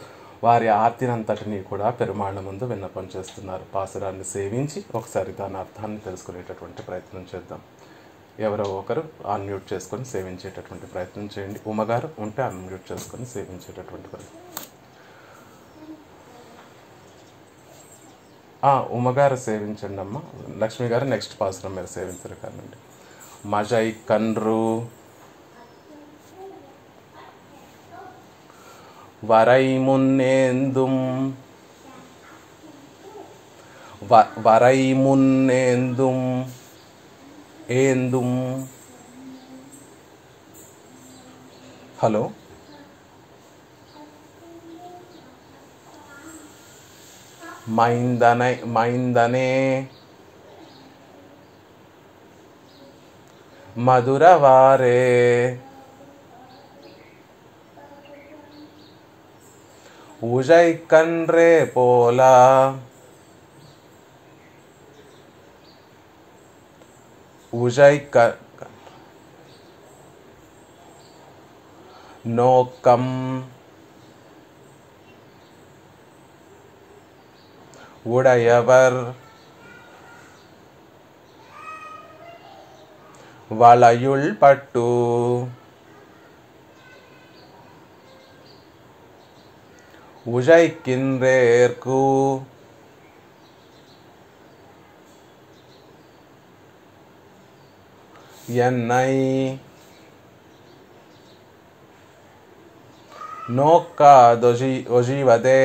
వారి ఆర్తినంతటినీ కూడా పెరుమాళ్ళ ముందు విన్నపం చేస్తున్నారు. పాసురాన్ని సేవించి ఒకసారి దాని అర్థాన్ని తెలుసుకునేటటువంటి ప్రయత్నం చేద్దాం. ఎవరో ఒకరు అన్మ్యూట్ చేసుకొని సేవించేటటువంటి ప్రయత్నం చేయండి. ఉమ్మగారు ఉంటే అన్మ్యూట్ చేసుకొని సేవించేటటువంటి ప్రయత్నం. ఉమ్మగారు సేవించండి అమ్మ. లక్ష్మి గారు నెక్స్ట్ పాసురం మీరు సేవించరు కానండి. మజై కన్రు వరై మున్నేందుం వరై మున్నేందుం ఏందుం. హలో, మైందనే మధురవారే ఉజైకన్రే పోలా నోకం உடையவர் வளையுள் பட்டு உஜைக்கின்றேற்கு என்னை நோக்காதொழிவதே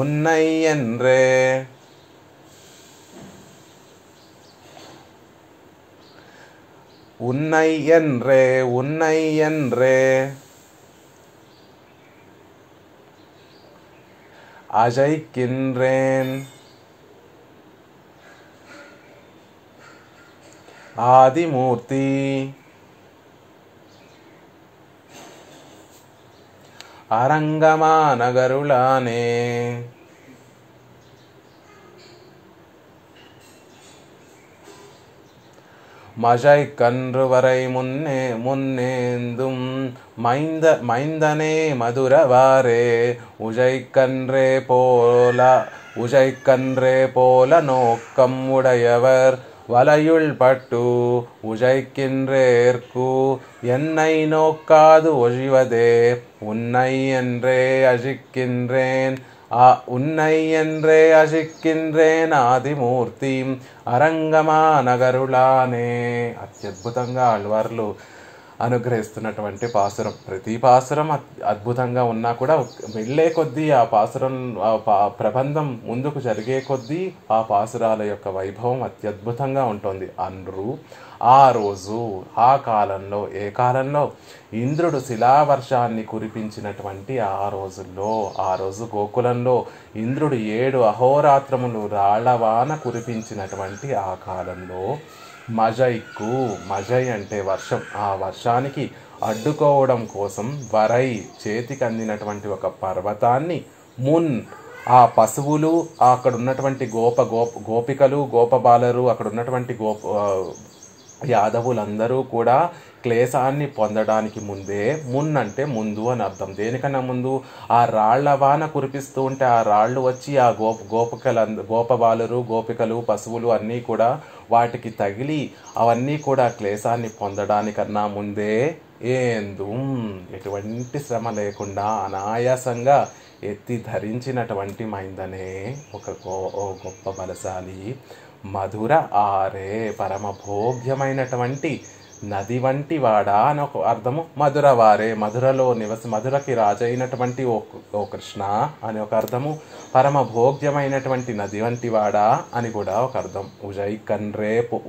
உன்னை என்றே உன்னை என்றே உன்னை என்றே அழைக்கின்றேன் ஆதிமூர்த்தி அரங்கமா நகருளானே மஜை கன்று வரை முன்னேந்தும் மைந்தனே மதுரவாரே உஜைக்கன்றே போல நோக்கம் உடையவர் வலையுள் பட்டு உஜைக்கின்றேற்கு என்னை நோக்காது ஒழிவதே உன்னை என்றே அழிக்கின்றேன் உன்னை என்றே అజిక్కింద్రేన్ ఆదిమూర్తి అరంగమా నగరులానే. అత్యద్భుతంగా ఆళ్వార్లు అనుగ్రహిస్తున్నటువంటి పాసురం. ప్రతి పాసురం అద్భుతంగా ఉన్నా కూడా వెళ్ళే కొద్దీ ఆ పాసురం ప్రబంధం ముందుకు జరిగే కొద్దీ ఆ పాసురాల యొక్క వైభవం అత్యద్భుతంగా ఉంటుంది. అన్రు ఆ రోజు, ఆ కాలంలో, ఏ కాలంలో ఇంద్రుడు శిలావర్షాన్ని కురిపించినటువంటి ఆ రోజు గోకులంలో ఇంద్రుడు 7 అహోరాత్రములు రాళ్లవాన కురిపించినటువంటి ఆ కాలంలో మజై అంటే వర్షం, ఆ వర్షానికి అడ్డుకోవడం కోసం వరై చేతికి అందినటువంటి ఒక పర్వతాన్ని ఆ పశువులు, అక్కడ ఉన్నటువంటి గోపికలు, గోపబాలరు, అక్కడ ఉన్నటువంటి యాదవులందరూ కూడా క్లేశాన్ని పొందడానికి ముందే, అంటే ముందు అని అర్థం. దేనికన్నా ముందు ఆ రాళ్ల వాన కురిపిస్తూ ఉంటే ఆ రాళ్ళు వచ్చి ఆ గోపబాలరు, గోపికలు, పశువులు అన్నీ కూడా వాటికి తగిలి అవన్నీ కూడా క్లేశాన్ని పొందడానికన్నా ముందే ఎటువంటి శ్రమ లేకుండా అనాయాసంగా ఎత్తి ధరించినటువంటి మైందనే ఒక గొప్ప బలశాలి. మధుర ఆరే పరమ భోగ్యమైనటువంటి నది వంటి వాడా అని ఒక అర్థము, మధురవారే మధురలో మధురకి రాజైనటువంటి ఓ కృష్ణ అని ఒక అర్థము, పరమ భోగ్యమైనటువంటి నది వంటి వాడా అని కూడా ఒక అర్థం.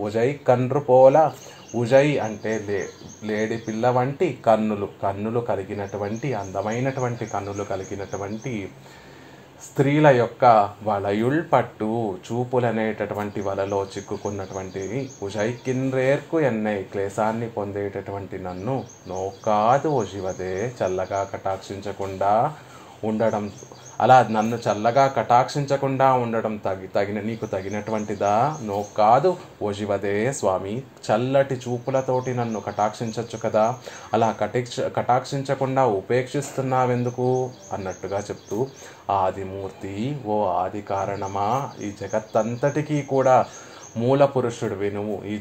ఉజై కన్రు పోల, ఉజై అంటే లేడి పిల్ల వంటి కన్నులు కలిగినటువంటి అందమైనటువంటి కన్నులు కలిగినటువంటి స్త్రీల యొక్క వలయుల్ పట్టు చూపులనేటటువంటి వలలో చిక్కుకున్నటువంటి ఉజైకిన్రేర్కు ఎన్నై క్లేశాన్ని పొందేటటువంటి నన్ను నోకాదు ఓ శివదే చల్లగా కటాక్షించకుండా ఉండడం, అలా నన్ను చల్లగా కటాక్షించకుండా ఉండడం నీకు తగినటువంటిదా? నోకాదు ఓ శివదే స్వామి, చల్లటి చూపులతోటి నన్ను కటాక్షించచ్చు కదా, అలా కటాక్షించకుండా ఉపేక్షిస్తున్నావెందుకు అన్నట్టుగా చెప్తూ, ఆదిమూర్తి ఓ ఆది కారణమా, ఈ జగత్తంతటికీ కూడా మూల పురుషుడివి నువ్వు, ఈ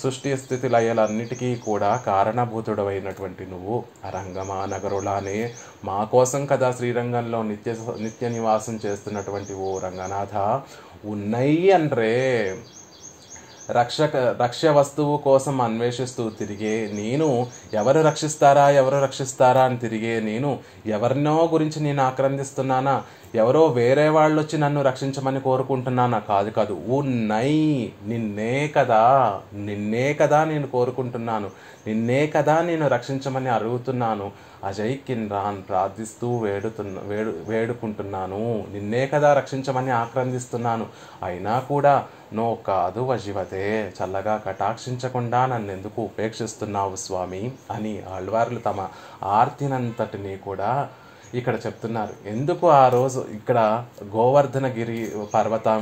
సృష్టి స్థితి లయలన్నిటికీ కూడా కారణభూతుడమైనటువంటి నువ్వు రంగమానగరులానే మా కోసం కదా శ్రీరంగంలో నిత్య నివాసం చేస్తున్నటువంటి ఓ రంగనాథ, ఉన్నయ్యి అంటే రక్ష వస్తువు కోసం అన్వేషిస్తూ తిరిగే నేను, ఎవరు రక్షిస్తారా అని తిరిగే నేను ఎవరినో గురించి నేను ఆక్రందిస్తున్నానా, ఎవరో వేరే వాళ్ళు వచ్చి నన్ను రక్షించమని కోరుకుంటున్నానా? కాదు, ఉన్నై నిన్నే కదా నేను కోరుకుంటున్నాను, నిన్నే కదా నేను రక్షించమని అడుగుతున్నాను. అజయ్కిన్ రాన్ ప్రార్థిస్తూ వేడుకుంటున్నాను, నిన్నే కదా రక్షించమని ఆక్రందిస్తున్నాను. అయినా కూడా నో కాదు వశివతే, చల్లగా కటాక్షించకుండా నన్నెందుకు ఉపేక్షిస్తున్నావు స్వామి అని ఆళ్వార్లు తమ ఆర్తినంతటినీ కూడా ఇక్కడ చెప్తున్నారు. ఎందుకు ఆ రోజు ఇక్కడ గోవర్ధనగిరి పర్వతం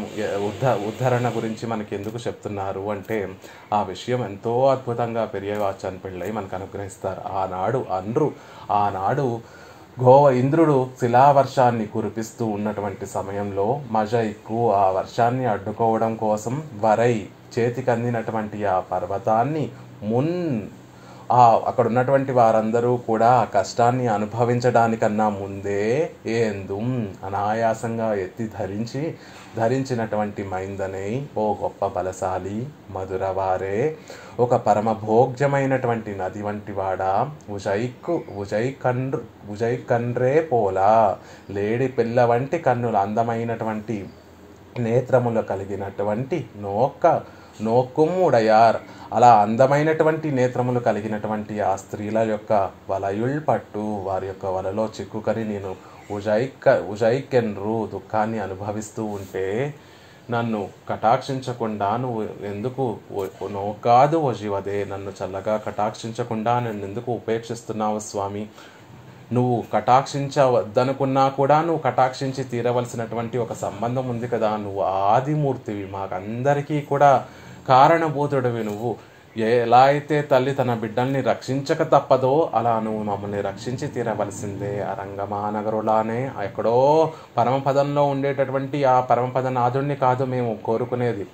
ఉద్ధరణ గురించి మనకి ఎందుకు చెప్తున్నారు అంటే, ఆ విషయం ఎంతో అద్భుతంగా పెరియవాచాన్ పిళ్ళై మనకు అనుగ్రహిస్తారు. ఆనాడు ఇంద్రుడు శిలావర్షాన్ని కురిపిస్తూ ఉన్నటువంటి సమయంలో మజైకు ఆ వర్షాన్ని అడ్డుకోవడం కోసం వరై చేతికి అందినటువంటి ఆ పర్వతాన్ని అక్కడ ఉన్నటువంటి వారందరూ కూడా ఆ కష్టాన్ని అనుభవించడానికన్నా ముందే అనాయాసంగా ఎత్తి ధరించినటువంటి మైందనే ఓ గొప్ప బలశాలి మధురవారే, ఒక పరమ భోగ్యమైనటువంటి నది వంటి వాడా, ఉజైకన్రే పోలా, లేడి పిల్ల వంటి కన్నుల అందమైనటువంటి నేత్రములు కలిగినటువంటి నోకుమ్ముడయార్, అలా అందమైనటువంటి నేత్రములు కలిగినటువంటి ఆ స్త్రీల యొక్క వలయుల్ పట్టు, వారి యొక్క వలలో చిక్కుకొని నేను ఉజైకెన్రు దుఃఖాన్ని అనుభవిస్తూ ఉంటే నన్ను కటాక్షించకుండా నువ్వు ఎందుకు నోకాదు ఓ శివదే, నన్ను చల్లగా కటాక్షించకుండా నన్ను ఎందుకు ఉపేక్షిస్తున్నావు స్వామి? నువ్వు కటాక్షించవద్దనుకున్నా కూడా నువ్వు కటాక్షించి తీరవలసినటువంటి ఒక సంబంధం ఉంది కదా, నువ్వు ఆదిమూర్తివి, మాకందరికీ కూడా కారణభూతుడివి నువ్వు. ఎలా అయితే తల్లి తన బిడ్డల్ని రక్షించక తప్పదో అలా నువ్వు మమ్మల్ని రక్షించి తీరవలసిందే. ఆ రంగమానగరులానే ఎక్కడో పరమపదంలో ఉండేటటువంటి ఆ పరమపద నాథుడిని కాదు మేము కోరుకునేది,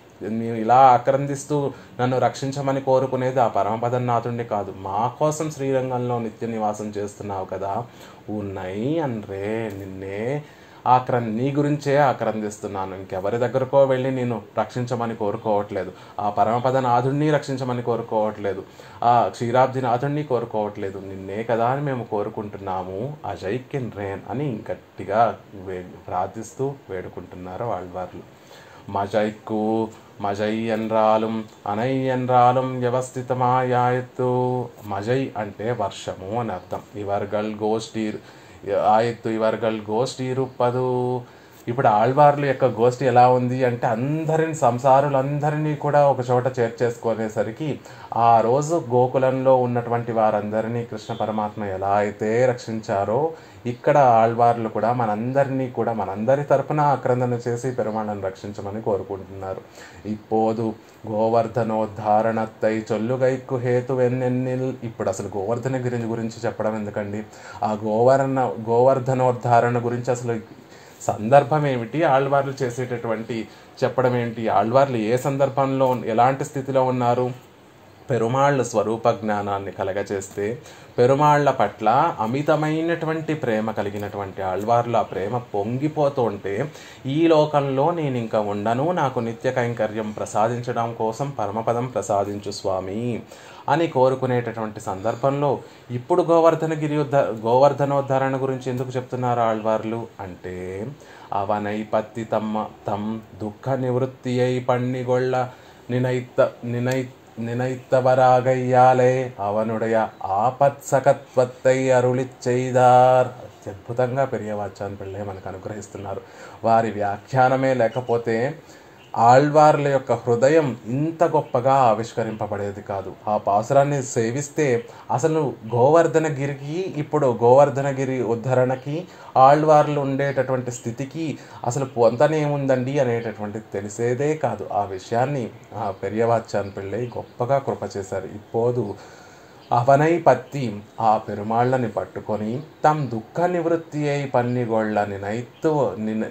మేము ఇలా ఆక్రందిస్తూ నన్ను రక్షించమని కోరుకునేది ఆ పరమపద నాథుడిని కాదు, మా కోసం శ్రీరంగంలో నిత్య నివాసం చేస్తున్నావు కదా, ఉన్నయి అన్రే నిన్నే నీ గురించే ఆక్రందిస్తున్నాను. ఇంకెవరి దగ్గరకో వెళ్ళి నేను రక్షించమని కోరుకోవట్లేదు, ఆ పరమపద నాథుడిని రక్షించమని కోరుకోవట్లేదు, ఆ క్షీరాబ్ది నాథుడిని కోరుకోవట్లేదు, నిన్నే కదా అని మేము కోరుకుంటున్నాము. అజయ్కిన్ రేన్ అని గట్టిగా ప్రార్థిస్తూ వేడుకుంటున్నారు ఆళ్వార్లు. మజై ఎన్రాலும் అనై ఎన్రాலும் వ్యవస్థితమాయాయత్తు. మజై అంటే వర్షము అని అర్థం. ఇవర్గల్ గోష్ఠీర్ ఆయత్తు ఇవర్గల్ గోష్ఠీ రూపదు. ఇప్పుడు ఆళ్వార్ల యొక్క గోష్ఠి ఎలా ఉంది అంటే సంసారులందరినీ కూడా ఒక చోట చేర్చేసుకునేసరికి ఆ రోజు గోకులంలో ఉన్నటువంటి వారందరినీ కృష్ణ పరమాత్మ ఎలా అయితే రక్షించారో ఇక్కడ ఆళ్వార్లు కూడా మనందరి తరపున ఆక్రందన చేసి పెరుమాళను రక్షించమని కోరుకుంటున్నారు. ఇప్పోదు గోవర్ధనోద్ధారణత్తై చొల్లుగైక్కు హేతువెన్నెన్నిల్. ఇప్పుడు అసలు గోవర్ధన గురించి చెప్పడం ఎందుకండి, ఆ గోవర్ధనోద్ధారణ గురించి అసలు సందర్భం ఏమిటి, ఆళ్వార్లు చేసేటటువంటి చెప్పడం ఏంటి, ఆళ్వార్లు ఏ సందర్భంలో ఎలాంటి స్థితిలో ఉన్నారు పెరుమాళ్ళ స్వరూప జ్ఞానాన్ని కలగచేస్తే పెరుమాళ్ళ పట్ల అమితమైనటువంటి ప్రేమ కలిగినటువంటి ఆళ్వార్లు ఆ ప్రేమ పొంగిపోతూ ఉంటే ఈ లోకంలో నేను ఇంకా ఉండను, నాకు నిత్య కైంకర్యం ప్రసాదించడం కోసం పరమపదం ప్రసాదించు స్వామి అని కోరుకునేటటువంటి సందర్భంలో ఇప్పుడు గోవర్ధనోద్ధరణ గురించి ఎందుకు చెప్తున్నారు ఆళ్వార్లు అంటే, అవనై పత్తి తం దుఃఖ నివృత్తి అయి పన్నిగొళ్ళ నినైత్తవరాగయ్యాలే అవనుడయ ఆపత్సకత్వత్తై అరుళిచ్చైదార్. అద్భుతంగా పెరియవాచాన్ పిళ్ళై మనకు అనుగ్రహిస్తున్నారు. వారి వ్యాఖ్యానమే లేకపోతే ఆళ్వార్ల యొక్క హృదయం ఇంత గొప్పగా ఆవిష్కరింపబడేది కాదు. ఆ పాసురాన్ని సేవిస్తే అసలు గోవర్ధనగిరికి, ఇప్పుడు గోవర్ధనగిరి ఉద్ధరణకి ఆళ్వార్లు ఉండేటటువంటి స్థితికి అసలు పొంతనేముందండి అనేటటువంటిది తెలిసేదే కాదు. ఆ విషయాన్ని పెరియవాచాన్ పిళ్ళై గొప్పగా కృప చేశారు. ఇప్పోదు అవనై పత్తి ఆ పెరుమాళ్ళని పట్టుకొని తమ్ దుఃఖ నివృత్తి అయి పన్నిగొళ్ళ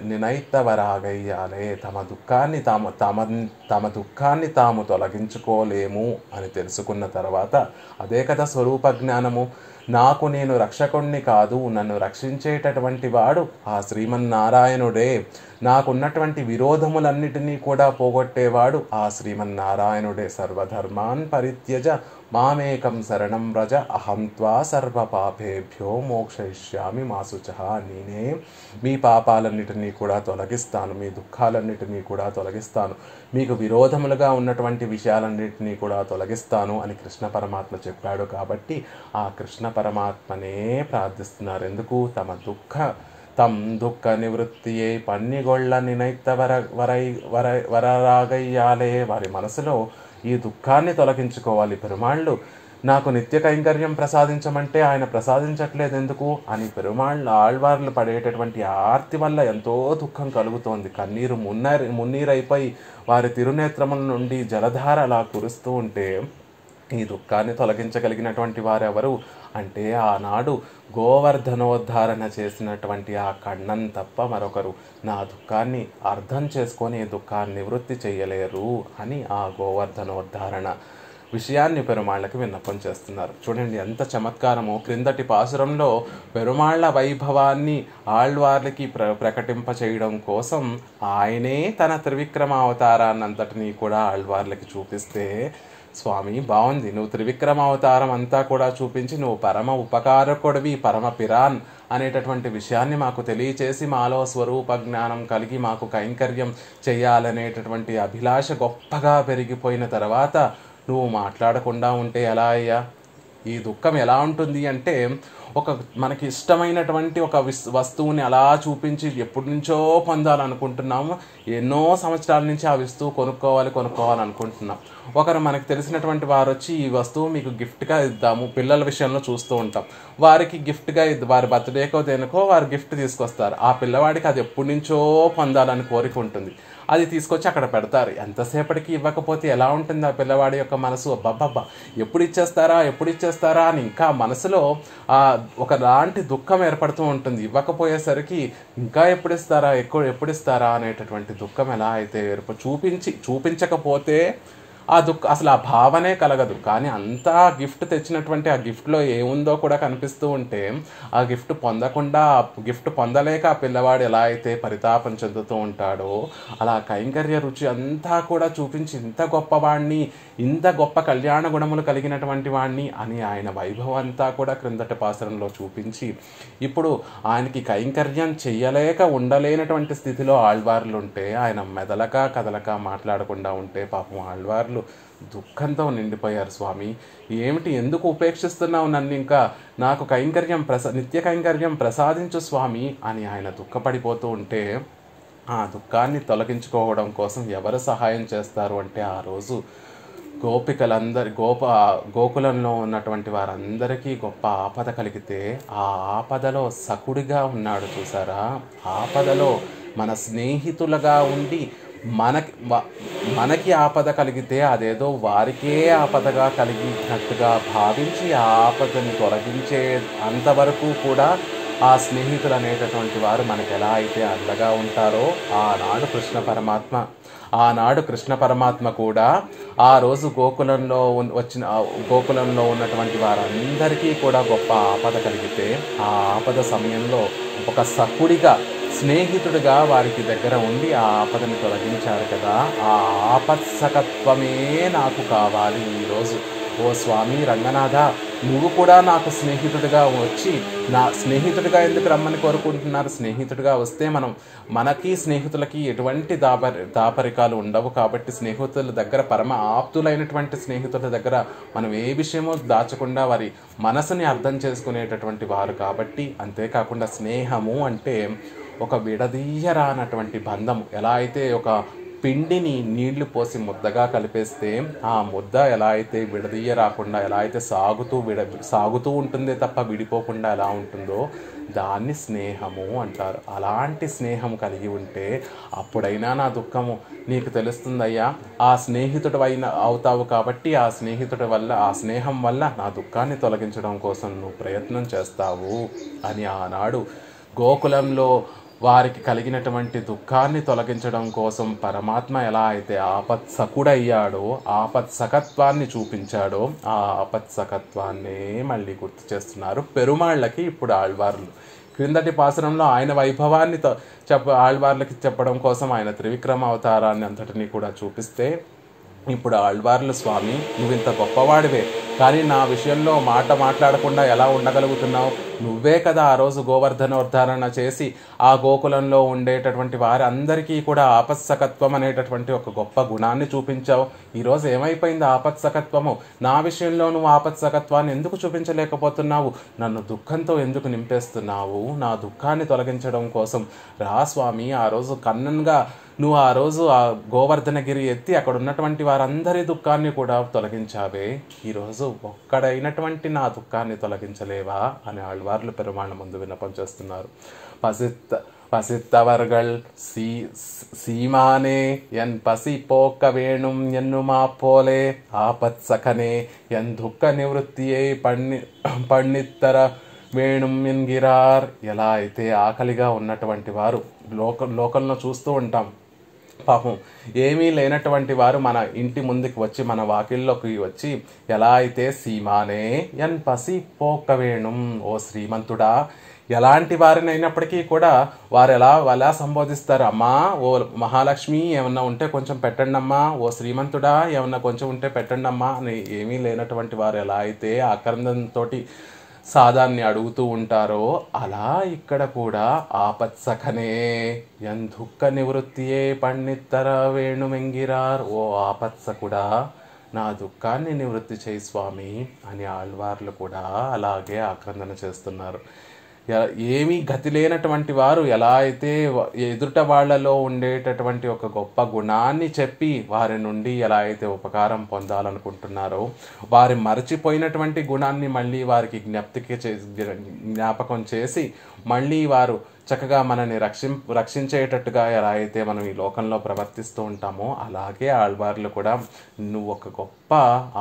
నినైత్తవరాగయ్యాలే. తమ దుఃఖాన్ని తాము తొలగించుకోలేము అని తెలుసుకున్న తర్వాత అదే కదా స్వరూప జ్ఞానము. నాకు నేను రక్షకుణ్ణి కాదు, నన్ను రక్షించేటటువంటి వాడు ఆ శ్రీమన్నారాయణుడే, నాకున్నటువంటి విరోధములన్నిటినీ కూడా పోగొట్టేవాడు ఆ శ్రీమన్నారాయణుడే. సర్వధర్మాన్ పరిత్యజ మామేకం శరణం వ్రజ అహం త్వా సర్వ పాపేభ్యో మోక్షయిష్యామి మా శుచః. నేనే మీ పాపాలన్నిటినీ కూడా తొలగిస్తాను, మీ దుఃఖాలన్నిటినీ కూడా తొలగిస్తాను, మీకు విరోధములుగా ఉన్నటువంటి విషయాలన్నిటినీ కూడా తొలగిస్తాను అని కృష్ణ పరమాత్మ చెప్పాడు. కాబట్టి ఆ కృష్ణ పరమాత్మనే ప్రార్థిస్తున్నారు. ఎందుకు? తమ్ దుఃఖ నివృత్తియే పన్నిగొళ్ళ వరరాగయ్యాలే. వారి మనసులో ఈ దుఃఖాన్ని తొలగించుకోవాలి. పెరుమాళ్ళు నాకు నిత్య కైంకర్యం ప్రసాదించమంటే ఆయన ప్రసాదించట్లేదు ఎందుకు అని పెరుమాళ్ళు ఆళ్వార్లు పడేటటువంటి ఆర్తి వల్ల ఎంతో దుఃఖం కలుగుతోంది. కన్నీరు మున్నీరైపోయి వారి తిరునేత్రముల నుండి జలధార అలా కురుస్తూ ఉంటే ఈ దుఃఖాన్ని తొలగించగలిగినటువంటి వారెవరు అంటే ఆనాడు గోవర్ధనోద్ధారణ చేసినటువంటి ఆ కണ്ണన్ తప్ప మరొకరు నా దుఃఖాన్ని అర్థం చేసుకొని దుఃఖాన్ని నివృత్తి చేయలేరు అని ఆ గోవర్ధనోద్ధారణ విషయాన్ని పెరుమాళ్ళకి విన్నపం చేస్తున్నారు. చూడండి ఎంత చమత్కారమో. క్రిందటి పాసురంలో పెరుమాళ్ళ వైభవాన్ని ఆళ్వార్లకి ప్రకటింప చేయడం కోసం ఆయనే తన త్రివిక్రమ అవతారాన్నంతటినీ కూడా ఆళ్వార్లకి చూపిస్తే, స్వామి బాగుంది, నువ్వు త్రివిక్రమ అవతారం అంతా కూడా చూపించి నువ్వు పరమ ఉపకారకుడివి, పరమ పిరాన్ అనేటటువంటి విషయాన్ని మాకు తెలియచేసి మాలో స్వరూప జ్ఞానం కలిగి మాకు కైంకర్యం చేయాలనేటటువంటి అభిలాష గొప్పగా పెరిగిపోయిన తర్వాత నువ్వు మాట్లాడకుండా ఉంటే ఎలా అయ్యా? ఈ దుఃఖం ఎలా ఉంటుంది అంటే, మనకి ఇష్టమైనటువంటి ఒక వస్తువుని అలా చూపించి ఎప్పటి నుంచో పొందాలనుకుంటున్నాము, ఎన్నో సంవత్సరాల నుంచి ఆ వస్తువు కొనుక్కోవాలనుకుంటున్నాం. ఒకరు మనకు తెలిసినటువంటి వారు వచ్చి ఈ వస్తువు మీకు గిఫ్ట్గా ఇద్దాము, పిల్లల విషయంలో చూస్తూ ఉంటాం, వారికి గిఫ్ట్గా వారి బర్త్డేకో దేనికో వారు గిఫ్ట్ తీసుకొస్తారు. ఆ పిల్లవాడికి అది ఎప్పటి నుంచో పొందాలని కోరిక ఉంటుంది. అది తీసుకొచ్చి అక్కడ పెడతారు. ఎంతసేపటికి ఇవ్వకపోతే ఎలా ఉంటుంది ఆ పిల్లవాడి యొక్క మనసు? అబ్బబ్బబ్బా ఎప్పుడు ఇచ్చేస్తారా అని ఇంకా మనసులో ఒకలాంటి దుఃఖం ఏర్పడుతూ ఉంటుంది. ఇవ్వకపోయేసరికి ఇంకా ఎప్పుడు ఇస్తారా అనేటటువంటి దుఃఖం ఎలా అయితే చూపించకపోతే అసలు ఆ భావనే కలగదు. కానీ అంతా గిఫ్ట్ తెచ్చినటువంటి ఆ గిఫ్ట్లో ఏముందో కూడా కనిపిస్తూ ఉంటే ఆ గిఫ్ట్ పొందలేక ఆ పిల్లవాడు ఎలా అయితే పరితాపం చెందుతూ ఉంటాడో అలా కైంకర్య రుచి అంతా కూడా చూపించి ఇంత గొప్పవాణ్ణి, ఇంత గొప్ప కళ్యాణ గుణములు కలిగినటువంటి వాణ్ణి అని ఆయన వైభవం అంతా కూడా క్రిందటి పాసురంలో చూపించి ఇప్పుడు ఆయనకి కైంకర్యం చెయ్యలేక ఉండలేనటువంటి స్థితిలో ఆళ్వార్లు ఉంటే, ఆయన మెదలక కదలక మాట్లాడకుండా ఉంటే పాపం ఆళ్వార్లు దుఃఖంతో నిండిపోయారు. స్వామి ఏమిటి, ఎందుకు ఉపేక్షిస్తున్నావు నన్ను, ఇంకా నాకు నిత్య కైంకర్యం ప్రసాదించు స్వామి అని ఆయన దుఃఖపడిపోతూ ఉంటే ఆ దుఃఖాన్ని తొలగించుకోవడం కోసం ఎవరు సహాయం చేస్తారు అంటే ఆ రోజు గోకులంలో ఉన్నటువంటి వారందరికీ గొప్ప ఆపద కలిగితే ఆ ఆపదలో సకుడిగా ఉన్నాడు చూసారా, ఆపదలో మన స్నేహితులుగా ఉండి మనకి ఆపద కలిగితే అదేదో వారికే ఆపదగా కలిగినట్టుగా భావించి ఆ ఆపదని తొలగించే అంతవరకు కూడా ఆ స్నేహితులు అనేటటువంటి వారు మనకు ఎలా అయితే అండగా ఉంటారో, ఆనాడు కృష్ణ పరమాత్మ కూడా ఆ రోజు గోకులంలో ఉన్నటువంటి వారందరికీ కూడా గొప్ప ఆపద కలిగితే, ఆ ఆపద సమయంలో ఒక సఖుడిగా, స్నేహితుడిగా వారికి దగ్గర ఉండి ఆ ఆపదని తొలగించారు కదా. ఆ ఆపత్సకత్వమే నాకు కావాలి ఈరోజు. ఓ స్వామి రంగనాథ, నువ్వు కూడా నాకు స్నేహితుడిగా వచ్చి, నా స్నేహితుడిగా ఎందుకు రమ్మని కోరుకుంటున్నారు? స్నేహితుడిగా వస్తే మనకి స్నేహితులకి ఎటువంటి దాపరికాలు ఉండవు. కాబట్టి స్నేహితుల దగ్గర, పరమ ఆప్తులైనటువంటి స్నేహితుల దగ్గర మనం ఏ విషయమో దాచకుండా వారి మనసుని అర్థం చేసుకునేటటువంటి వారు కాబట్టి. అంతేకాకుండా స్నేహము అంటే ఒక విడదీయరానటువంటి బంధము. ఎలా అయితే ఒక పిండిని నీళ్లు పోసి ముద్దగా కలిపేస్తే ఆ ముద్ద ఎలా అయితే విడదీయ రాకుండా, ఎలా అయితే సాగుతూ ఉంటుందే తప్ప విడిపోకుండా ఎలా ఉంటుందో, దాన్ని స్నేహము అంటారు. అలాంటి స్నేహం కలిగి ఉంటే అప్పుడైనా నా దుఃఖము నీకు తెలుస్తుందయ్యా. ఆ స్నేహితుడు అవుతావు కాబట్టి ఆ స్నేహం వల్ల నా దుఃఖాన్ని తొలగించడం కోసం నువ్వు ప్రయత్నం చేస్తావు అని ఆనాడు గోకులంలో వారికి కలిగినటువంటి దుఃఖాన్ని తొలగించడం కోసం పరమాత్మ ఎలా అయితే ఆపత్సకుడయ్యాడో, ఆపత్సకత్వాన్ని చూపించాడో, ఆ ఆపత్సకత్వాన్నే మళ్ళీ గుర్తు చేస్తున్నారు పెరుమాళ్ళకి ఇప్పుడు ఆళ్వార్లు. క్రిందటి పాసురంలో ఆయన వైభవాన్ని ఆళ్వార్లకి చెప్పడం కోసం ఆయన త్రివిక్రమ అవతారాన్ని అంతటినీ కూడా చూపిస్తే, ఇప్పుడు ఆళ్వార్లు స్వామి నువ్వు ఇంత గొప్పవాడివే, కానీ నా విషయంలో మాట్లాడకుండా ఎలా ఉండగలుగుతున్నావు? నువ్వే కదా ఆ రోజు గోవర్ధనోద్ధారణ చేసి ఆ గోకులంలో ఉండేటటువంటి వారందరికీ కూడా ఆపత్సకత్వం అనేటటువంటి ఒక గొప్ప గుణాన్ని చూపించావు. ఈరోజు ఏమైపోయింది ఆపత్సకత్వము? నా విషయంలో నువ్వు ఆపత్సకత్వాన్ని ఎందుకు చూపించలేకపోతున్నావు? నన్ను దుఃఖంతో ఎందుకు నింపేస్తున్నావు? నా దుఃఖాన్ని తొలగించడం కోసం రా స్వామి. ఆ రోజు కన్నన్గా నువ్వు ఆ రోజు ఆ గోవర్ధనగిరి ఎత్తి అక్కడ ఉన్నటువంటి వారందరి దుఃఖాన్ని కూడా తొలగించావే, ఈరోజు ఒక్కడైనటువంటి నా దుఃఖాన్ని తొలగించలేవా అని ఆళ్వార్లు పెరుమాళ్ళ ముందు విన్నపం చేస్తున్నారు. பசித்தவர்கள் சீமானே என் பசி போக்க வேணும் என்னுமா போலே ஆபத் சகனே என் துக்க நிవృత్తిயை పణ్ణిత్తర వేణుం ఎన్గిరార్. ఎలా అయితే ఆకలిగా ఉన్నటువంటి వారు లోకంలో చూస్తూ ఉంటాం, పాపం ఏమీ లేనటువంటి వారు మన ఇంటి ముందుకు వచ్చి, మన వాకిల్లోకి వచ్చి, ఎలా అయితే సీమానే ఎన్ పసి పోక వేణుం, ఓ శ్రీమంతుడా, ఎలాంటి వారిని అయినప్పటికీ కూడా వారు ఎలా సంబోధిస్తారు? అమ్మా, ఓ మహాలక్ష్మి ఏమన్నా ఉంటే కొంచెం పెట్టండి అమ్మా, ఓ శ్రీమంతుడా ఏమన్నా కొంచెం ఉంటే పెట్టండి అమ్మా అని ఏమీ లేనటువంటి వారు ఎలా అయితే ఆకర్ణంతో సాదాన్ని అడుగుతూ ఉంటారో, అలా ఇక్కడ కూడా ఆపత్సఖనే ఎన్ దుఃఖ నివృత్తియే పణ్ణిత్తర వేణుమెంగిరార్. ఓ ఆపత్సకుడా, నా దుఃఖాన్ని నివృత్తి చేయి స్వామి అని ఆళ్వార్లు కూడా అలాగే ఆక్రందన చేస్తున్నారు. ఏమీ గతి లేనటువంటి వారు ఎలా అయితే ఎదుట వాళ్లలో ఉండేటటువంటి ఒక గొప్ప గుణాన్ని చెప్పి వారి నుండి ఎలా అయితే ఉపకారం పొందాలనుకుంటున్నారో, వారి మరచిపోయినటువంటి గుణాన్ని మళ్ళీ వారికి జ్ఞాపకం చేసి మళ్ళీ వారు చక్కగా మనని రక్షించేటట్టుగా ఎలా అయితే మనం ఈ లోకంలో ప్రవర్తిస్తూ ఉంటామో, అలాగే ఆళ్వార్లు కూడా నువ్వు ఒక గొప్ప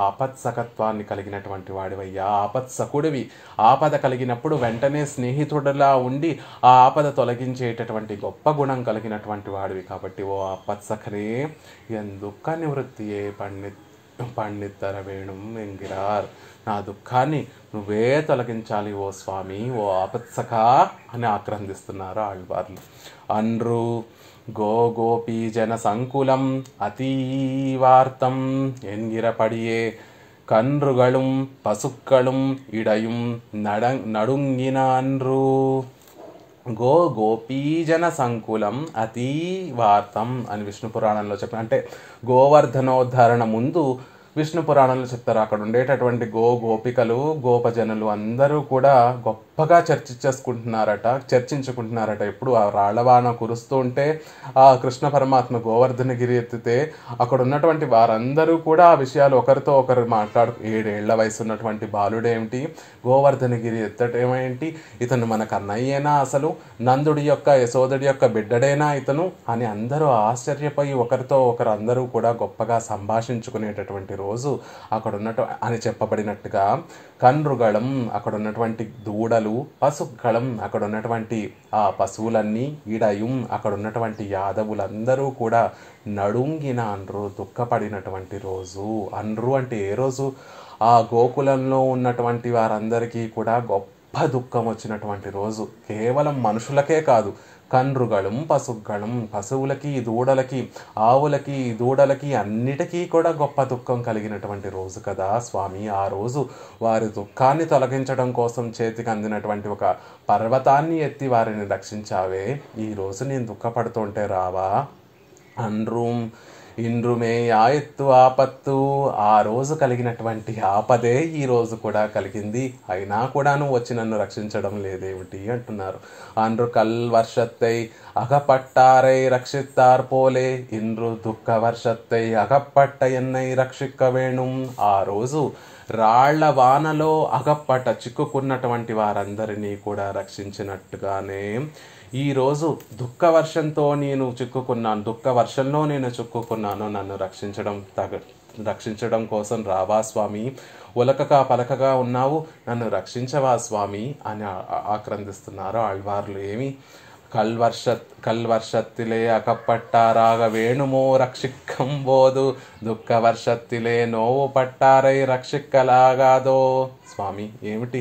ఆపత్సకత్వాన్ని కలిగినటువంటి వాడివయ్యా, ఆపత్సకుడివి. ఆపద కలిగినప్పుడు వెంటనే స్నేహితుడిలా ఉండి ఆ ఆపద తొలగించేటటువంటి గొప్ప గుణం కలిగినటువంటి వాడివి. కాబట్టి ఓ ఆపత్సఖనే ఎన్ దుఃఖ నివృత్తియే పణ్ణిత్తర వేణుం ఎంగిరార్. నా దుఃఖాన్ని నువ్వే తొలగించాలి ఓ స్వామి, ఓ ఆపత్సఖ అని ఆక్రందిస్తున్నారు ఆళ్వార్లు. అన్రు గోపీ జన సంకులం అతీవార్తం ఎన్గిరపడియే కన్రుగళుం పసుక్కళుం ఇడయుం నడుంగిన అన్రు. గోపీజన సంకులం అతీవార్తం అని విష్ణు పురాణంలో చెప్పిన, అంటే గోవర్ధనోద్ధరణ ముందు విష్ణు పురాణంలో చెప్తారు. అక్కడ ఉండేటటువంటి గోపికలు, గోపజనులు అందరూ కూడా గొప్పగా చర్చించుకుంటున్నారట. ఎప్పుడు ఆ రాళ్లవాన కురుస్తూ ఉంటే ఆ కృష్ణ పరమాత్మ గోవర్ధనగిరి ఎత్తితే అక్కడ ఉన్నటువంటి వారందరూ కూడా ఆ విషయాలు ఒకరితో ఒకరు 7 ఏళ్ల వయసు ఉన్నటువంటి బాలుడేమిటి, గోవర్ధనగిరి ఎత్తటేమేంటి, ఇతను మన కన్నయ్యేనా, అసలు నందుడి యొక్క యశోదుడి యొక్క బిడ్డడేనా ఇతను అని అందరూ ఆశ్చర్యపోయి ఒకరితో ఒకరు అందరూ కూడా గొప్పగా సంభాషించుకునేటటువంటి రోజు అక్కడ అని చెప్పబడినట్టుగా కన్రుగళం, అక్కడ ఉన్నటువంటి దూడలు, కన్రుగలు పశుగళం అక్కడ ఉన్నటువంటి ఆ పశువులన్నీ ఈడయుం అక్కడ ఉన్నటువంటి యాదవులందరూ కూడా నడుంగిన అన్రు దుఃఖపడినటువంటి రోజు. అన్రు అంటే ఏ రోజు? ఆ గోకులంలో ఉన్నటువంటి వారందరికీ కూడా గొప్ప దుఃఖం వచ్చినటువంటి రోజు. కేవలం మనుషులకే కాదు, కన్రుగళం పశుగళం పశువులకి దూడలకి ఆవులకి దూడలకి అన్నిటికీ కూడా గొప్ప దుఃఖం కలిగినటువంటి రోజు కదా స్వామి. ఆ రోజు వారి దుఃఖాన్ని తొలగించడం కోసం చేతికి అందినటువంటి ఒక పర్వతాన్ని ఎత్తి వారిని రక్షించావే. ఈ రోజు నేను దుఃఖపడుతుంటే రావా? అన్రూం ఇండ్రుమే ఆయత్తు ఆపత్తు. ఆ రోజు కలిగినటువంటి ఆపదే ఈ రోజు కూడా కలిగింది, అయినా కూడా నువ్వు వచ్చి నన్ను రక్షించడం లేదేమిటి అంటున్నారు. అన్రు కల్ వర్షత్తై అగపట్టారై రక్షిత్తార్ పోలే ఇండ్రు దుఃఖ వర్షత్తై అగపట్ట ఎన్నై రక్షిక్క వేణుం. ఆ రోజు రాళ్ల వానలో అగప్పట చిక్కుకున్నటువంటి వారందరినీ కూడా రక్షించినట్టుగానే ఈరోజు దుఃఖ వర్షంతో నేను చిక్కుకున్నాను, దుఃఖ వర్షంలో నేను చిక్కుకున్నాను, నన్ను రక్షించడం కోసం రావా స్వామి. ఉలకగా పలకగా ఉన్నావు, నన్ను రక్షించవా స్వామి అని ఆక్రందిస్తున్నారు ఆళ్వార్లు. ఏమి కల్వర్షత్తిలే అకపట్టారాగ వేణుమో రక్షిక్కం బోదు దుఃఖ వర్షత్తిలే నోవు పట్టారై రక్షిక్కలాగాదో. స్వామి ఏమిటి?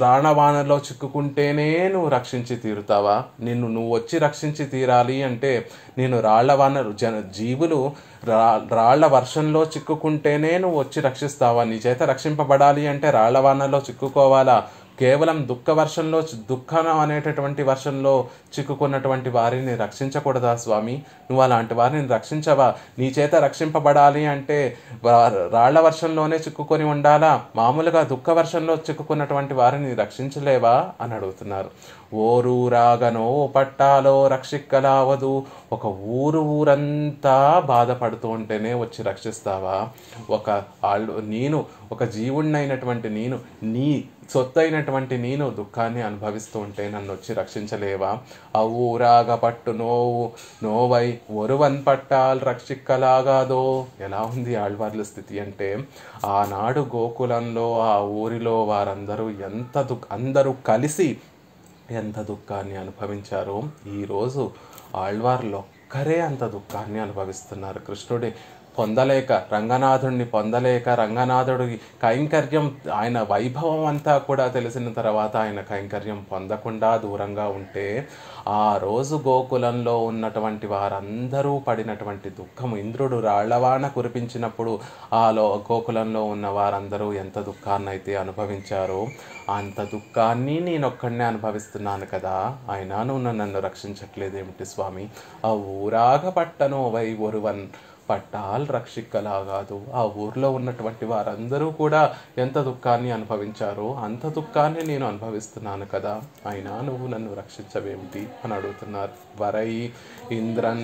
రాణవానలో చిక్కుకుంటేనే నువ్వు రక్షించి తీరుతావా? నువ్వు వచ్చి రక్షించి తీరాలి అంటే నేను జీవులు రాళ్ల వర్షంలో చిక్కుకుంటేనే నువ్వు వచ్చి రక్షిస్తావా? నీ చేత రక్షింపబడాలి అంటే రాళ్లవానలో చిక్కుకోవాలా? కేవలం దుఃఖం అనేటటువంటి వర్షంలో చిక్కుకున్నటువంటి వారిని రక్షించకూడదా స్వామి? నువ్వు అలాంటి వారిని రక్షించవా? నీ చేత రక్షింపబడాలి అంటే రాళ్ల వర్షంలోనే చిక్కుకొని ఉండాలా? మామూలుగా దుఃఖ వర్షంలో చిక్కుకున్నటువంటి వారిని రక్షించలేవా అని అడుగుతున్నారు. ఓరూరాగనో పట్టాలో రక్షిక్కలావదు. ఒక ఊరంతా బాధపడుతూ ఉంటేనే వచ్చి రక్షిస్తావా? నేను ఒక జీవుణ్ణైనటువంటి నేను, నీ సొత్తైనటువంటి నేను దుఃఖాన్ని అనుభవిస్తూ ఉంటే నన్ను వచ్చి రక్షించలేవా? ఊరాగ పట్టు నోవై ఒరువన్ పట్టాల్ రక్షిక్కలాగాదో. ఎలా ఉంది ఆళ్వార్ల స్థితి అంటే, ఆనాడు గోకులంలో ఆ ఊరిలో వారందరూ అందరూ కలిసి ఎంత దుఃఖాన్ని అనుభవించారో ఈరోజు ఆళ్వార్లు ఒక్కరే అంత దుఃఖాన్ని అనుభవిస్తున్నారు. కృష్ణుడి రంగనాథుడిని పొందలేక రంగనాథుడి కైంకర్యం, ఆయన వైభవం అంతా కూడా తెలిసిన తర్వాత ఆయన కైంకర్యం పొందకుండా దూరంగా ఉంటే ఆ రోజు గోకులంలో ఉన్నటువంటి వారందరూ పడినటువంటి దుఃఖం, ఇంద్రుడు రాళ్లవాన కురిపించినప్పుడు గోకులంలో ఉన్న వారందరూ ఎంత దుఃఖాన్ని అయితే అనుభవించారో అంత దుఃఖాన్ని నేనొక్కడనే అనుభవిస్తున్నాను కదా, అయినా నువ్వు నన్ను రక్షించట్లేదేమిటి స్వామి? ఆ ఊరాగ పట్టనో వై ఒరువన్ పట్టాల్ రక్షిక్కలాగాదు. ఆ ఊర్లో ఉన్నటువంటి వారందరూ కూడా ఎంత దుఃఖాన్ని అనుభవించారో అంత దుఃఖాన్ని నేను అనుభవిస్తున్నాను కదా, అయినా నువ్వు నన్ను రక్షించవేమిటి అని అడుగుతున్నారు. వరై ఇంద్రన్